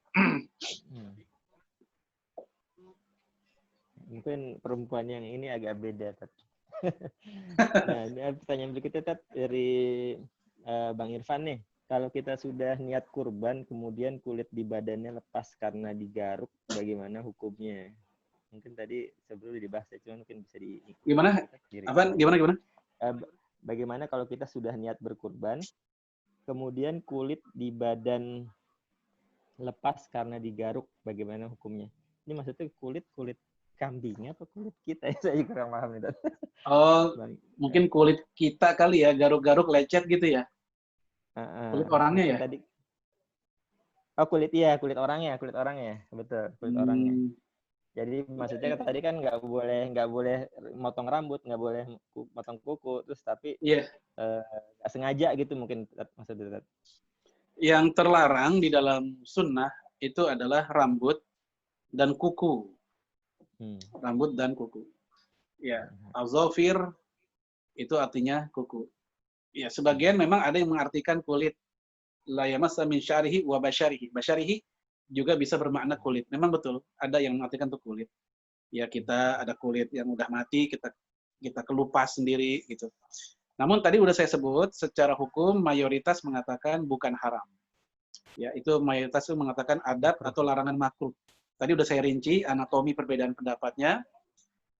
Mungkin perempuan yang ini agak beda, Tat. Nah, ini pertanyaan berikutnya, Tat, dari Bang Irfan nih. Kalau kita sudah niat kurban, kemudian kulit di badannya lepas karena digaruk, bagaimana hukumnya? Mungkin tadi sebelum dibahas, cuma mungkin bisa di... Gimana? Gimana? Bagaimana kalau kita sudah niat berkurban, kemudian kulit di badan lepas karena digaruk, bagaimana hukumnya? Ini maksudnya kulit kambingnya atau kulit kita? Saya kurang paham nih. Oh, mungkin kulit kita kali ya, garuk-garuk lecet gitu ya? Kulit orangnya ya? Tadi. Oh, kulit orangnya, betul, kulit orangnya. Jadi maksudnya tadi kan nggak boleh motong rambut, nggak boleh motong kuku, terus tapi nggak sengaja gitu mungkin maksudnya. Yang terlarang di dalam sunnah itu adalah rambut dan kuku. Rambut dan kuku. Ya, azafir itu artinya kuku. Ya, sebagian memang ada yang mengartikan kulit. La yamassa min syarihi wa basyarihi. Basyarihi juga bisa bermakna kulit. Memang betul, ada yang mengartikan itu kulit. Ya, kita ada kulit yang udah mati, kita kelupas sendiri gitu. Namun tadi udah saya sebut, secara hukum mayoritas mengatakan bukan haram. Ya, itu mayoritas itu mengatakan adab atau larangan makruh. Tadi udah saya rinci anatomi perbedaan pendapatnya.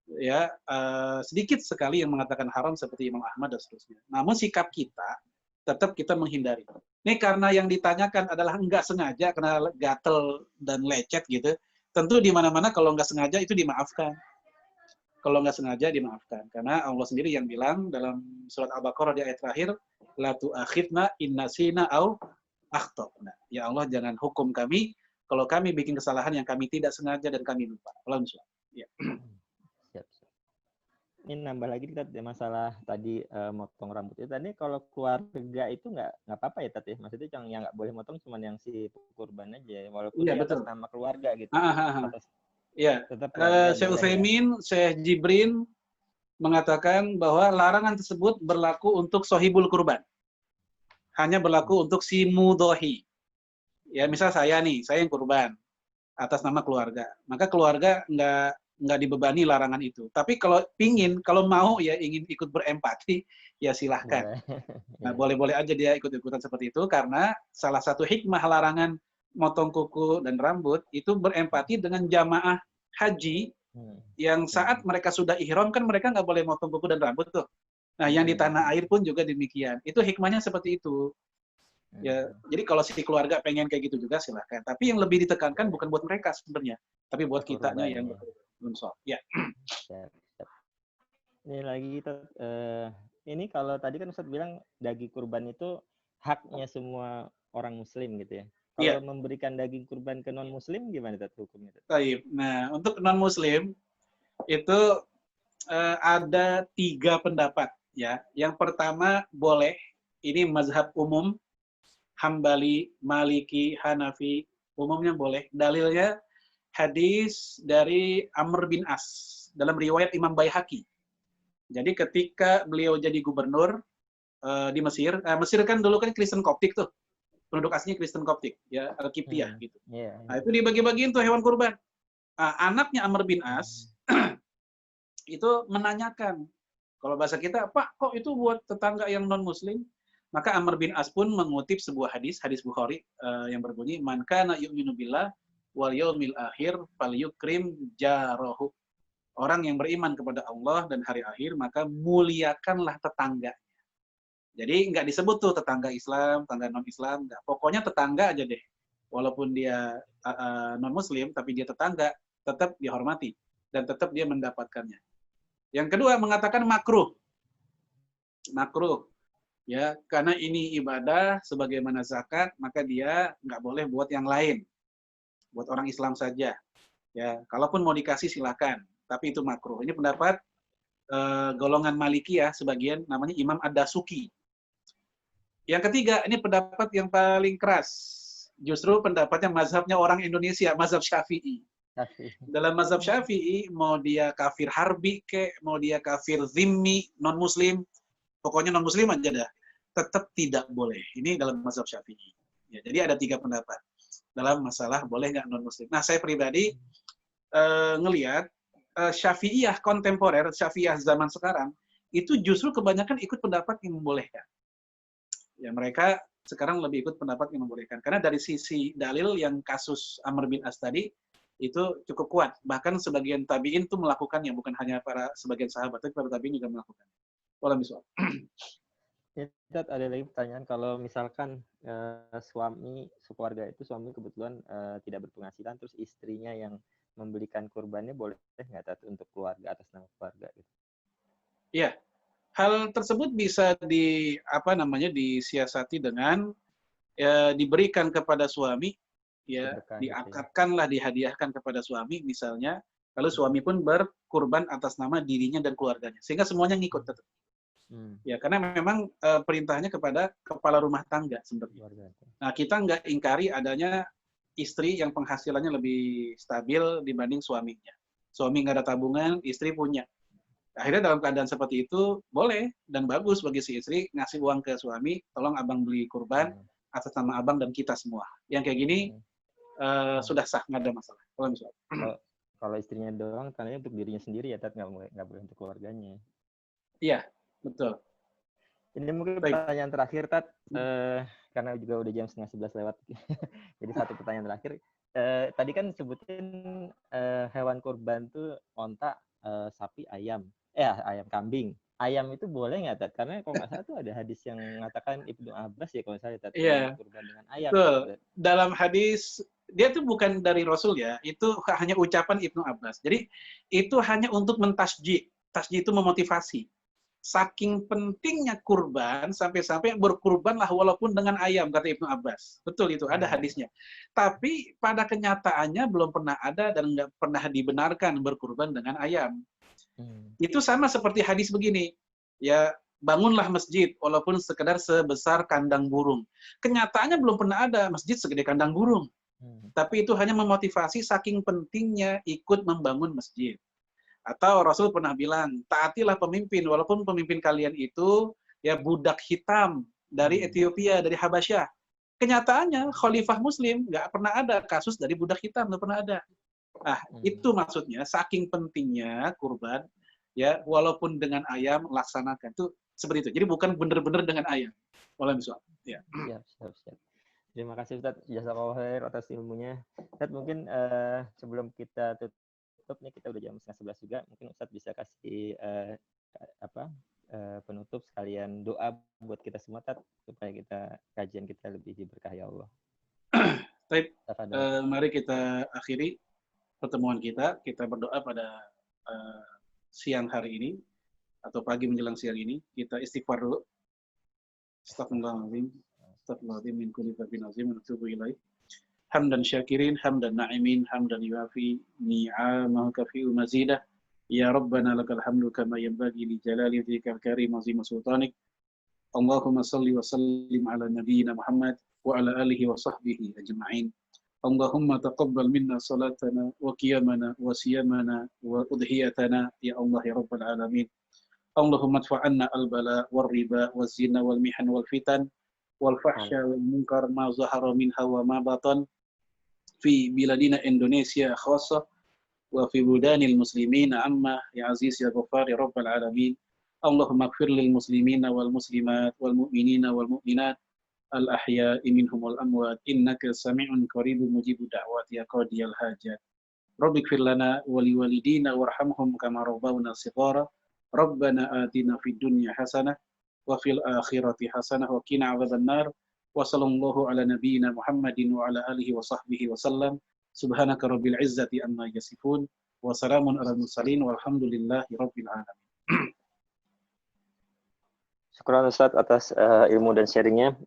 Ya, sedikit sekali yang mengatakan haram seperti Imam Ahmad dan seterusnya. Namun sikap kita tetap kita menghindari. Ini karena yang ditanyakan adalah nggak sengaja karena gatel dan lecet gitu. Tentu di mana-mana kalau nggak sengaja itu dimaafkan. Kalau nggak sengaja dimaafkan. Karena Allah sendiri yang bilang dalam surat Al-Baqarah di ayat terakhir, la tu'akhidna in nasina au akhtana. Ya Allah, jangan hukum kami kalau kami bikin kesalahan yang kami tidak sengaja dan kami lupa. Alhamdulillah. Ya. Siap. Ini nambah lagi kita masalah tadi motong rambut itu. Tadi kalau keluarga itu nggak apa-apa ya Tati? Maksudnya yang nggak boleh motong cuma yang si kurban aja, walaupun di atas nama keluarga gitu. Iya. Syekh Utsaimin, Syekh Jibrin mengatakan bahwa larangan tersebut berlaku untuk sohibul kurban. Hanya berlaku untuk si mudhohi. Ya, misal saya yang kurban atas nama keluarga. Maka keluarga nggak dibebani larangan itu. Tapi kalau mau ya ingin ikut berempati, ya silahkan. Nah, boleh-boleh aja dia ikut-ikutan seperti itu, karena salah satu hikmah larangan motong kuku dan rambut itu berempati dengan jamaah haji yang saat mereka sudah ihram kan mereka nggak boleh motong kuku dan rambut tuh. Nah, yang di tanah air pun juga demikian. Itu hikmahnya seperti itu. Ya, jadi kalau si keluarga pengen kayak gitu juga silahkan. Tapi yang lebih ditekankan bukan buat mereka sebenarnya, tapi buat kitanya Kurban yang ya. belum sholat. Ya, Siap, siap. Ini lagi kita ini kalau tadi kan Ustadz bilang daging kurban itu haknya semua orang muslim gitu ya. Kalau iya. memberikan daging kurban ke non muslim gimana Ustadz hukumnya Ustadz? Taib. Nah, untuk non Muslim itu ada 3 pendapat ya. Yang pertama boleh, ini mazhab umum Hambali, Maliki, Hanafi, umumnya boleh. Dalilnya hadis dari Amr bin As dalam riwayat Imam Baihaqi. Jadi ketika beliau jadi gubernur di Mesir, Mesir kan dulu kan Kristen Koptik tuh, penduduk aslinya Kristen Koptik, ya Al-Kiptiyah gitu. Iya, Nah iya. itu dibagi-bagiin tuh hewan kurban. Anaknya Amr bin As itu menanyakan, kalau bahasa kita, Pak, kok itu buat tetangga yang non-muslim? Maka Amr bin As pun mengutip sebuah hadis, hadis Bukhari yang berbunyi, Man kana yu'minu billah wal yaumil akhir falyukrim jarahu. Orang yang beriman kepada Allah dan hari akhir, maka muliakanlah tetangga. Jadi nggak disebut tuh tetangga Islam, tetangga non-Islam, nggak. Pokoknya tetangga aja deh. Walaupun dia non-Muslim, tapi dia tetangga, tetap dihormati dan tetap dia mendapatkannya. Yang kedua mengatakan makruh, makruh, ya karena ini ibadah sebagaimana zakat, maka dia nggak boleh buat yang lain, buat orang Islam saja. Ya, kalaupun mau dikasih silakan, tapi itu makruh. Ini pendapat golongan Malikiyah, sebagian namanya Imam Ad-Dasuki. Yang ketiga, ini pendapat yang paling keras. Justru pendapatnya mazhabnya orang Indonesia, mazhab Syafi'i. Dalam mazhab Syafi'i, mau dia kafir harbi ke, mau dia kafir zimmi, non-muslim, pokoknya non-muslim aja dah, tetap tidak boleh. Ini dalam mazhab Syafi'i. Ya, jadi ada 3 pendapat dalam masalah boleh nggak non-muslim. Nah, saya pribadi ngelihat Syafi'iyah kontemporer, Syafi'iyah zaman sekarang, itu justru kebanyakan ikut pendapat yang membolehkan. Ya, mereka sekarang lebih ikut pendapat yang membolehkan. Karena dari sisi dalil yang kasus Amr bin As tadi, itu cukup kuat. Bahkan sebagian tabi'in itu melakukannya, bukan hanya para sebagian sahabat, tapi para tabi'in juga melakukan. Walau misal. Ya, Ustadz, ada lagi pertanyaan, kalau misalkan suami sekeluarga itu suami kebetulan tidak berpenghasilan, terus istrinya yang membelikan kurbannya, boleh nggak Ustadz untuk keluarga, atas nama keluarga gitu? Iya, hal tersebut bisa disiasati dengan diberikan kepada suami, ya Sedekah gitu ya. diakadkanlah, dihadiahkan kepada suami misalnya, lalu suami pun berkurban atas nama dirinya dan keluarganya, sehingga semuanya ngikut tetap. Ya, karena memang perintahnya kepada kepala rumah tangga sebenarnya. Nah, kita nggak ingkari adanya istri yang penghasilannya lebih stabil dibanding suaminya. Suami nggak ada tabungan, istri punya. Akhirnya dalam keadaan seperti itu, boleh dan bagus bagi si istri ngasih uang ke suami, tolong abang beli kurban atas nama abang dan kita semua. Yang kayak gini sudah sah, nggak ada masalah. Kalau istrinya doang, tandanya untuk dirinya sendiri ya, Tat, nggak boleh untuk keluarganya. Iya, betul. Ini mungkin pertanyaan terakhir, Tat, karena juga udah jam 10:30 lewat. Jadi satu pertanyaan terakhir. Tadi kan sebutin hewan kurban tuh onta, sapi, ayam. Ayam kambing. Ayam itu boleh nggak, Tat? Karena kalau nggak salah tuh ada hadis yang mengatakan Ibnu Abbas ya, kalau saya Tat, Iya, kurban dengan ayam. betul. Dalam hadis, dia tuh bukan dari Rasul ya, itu hanya ucapan Ibnu Abbas. Jadi itu hanya untuk mentasjid. Tasjid itu memotivasi. Saking pentingnya kurban, sampai-sampai berkurbanlah walaupun dengan ayam, kata Ibnu Abbas. Betul itu, ada hadisnya. Tapi pada kenyataannya belum pernah ada dan nggak pernah dibenarkan berkurban dengan ayam. Itu sama seperti hadis begini, ya bangunlah masjid walaupun sekedar sebesar kandang burung. Kenyataannya belum pernah ada masjid segede kandang burung. Tapi itu hanya memotivasi saking pentingnya ikut membangun masjid. Atau Rasul pernah bilang, taatilah pemimpin, walaupun pemimpin kalian itu ya budak hitam dari Ethiopia, dari Habasyah. Kenyataannya khalifah muslim nggak pernah ada kasus dari budak hitam, nggak pernah ada. Nah, itu maksudnya saking pentingnya kurban, ya walaupun dengan ayam laksanakan. Itu seperti itu. Jadi bukan benar-benar dengan ayam. Waalaikumsalam. Ya. Siap. Terima kasih Ustadz, jazakallahu khair atas ilmunya. Ustadz, mungkin sebelum kita tutup nih, kita udah jam 10:30 juga, mungkin Ustadz bisa kasih penutup sekalian doa buat kita semua, Tat, supaya kajian kita lebih diberkahi Allah. Baik, mari kita akhiri pertemuan kita. Kita berdoa pada siang hari ini atau pagi menjelang siang ini. Kita istighfar dulu. Astagfirullahaladzim. Astagfirullahaladzim min kulli dzambin azim wa natubu ilaih. Hamdan syakirin, hamdan na'imin, hamdan yuafi ni'amahu kafi'u mazidah. Ya Rabbana lakal hamdu kama yanbaghi li jalali wajhikal karim azim sultanik. Allahumma salli wa sallim ala nabiyyina Muhammad wa ala alihi wa sahbihi ajma'in. Allahumma taqabbal minna salatana wa qiyamana wa siyamana wa udhiyatana ya Allah ya Rabbal alamin. Allahumma adfa'anna al-bala wal riba wal zina wal mihan wal fitan wal fahsya wal munkar ma zahara minha wa ma batan fi biladina Indonesia khassa wa fi budanil muslimina amma ya aziz ya ghafar ya Rabbal alamin. Allahumma ighfir lil muslimina wal muslimat wal mu'minina wal mu'minat al ahya'i minhum wal amwat innaka sami'un qaribun mujibud da'wati ya qadiyal hajat. Rabbi ighfir lana wa liwalidina warhamhum kama rabbawna shighara. Rabbana atina fid dunya hasanah wa fil akhirati hasanah wa qina adzabannar. Wa sallallahu ala nabiyyina Muhammadin wa ala alihi wa sahbihi wa sallam. Subhanaka rabbil izzati amma yasifun wa salamun alal mursalin walhamdulillahi rabbil alamin. Syukran Ustaz atas ilmu dan sharingnya.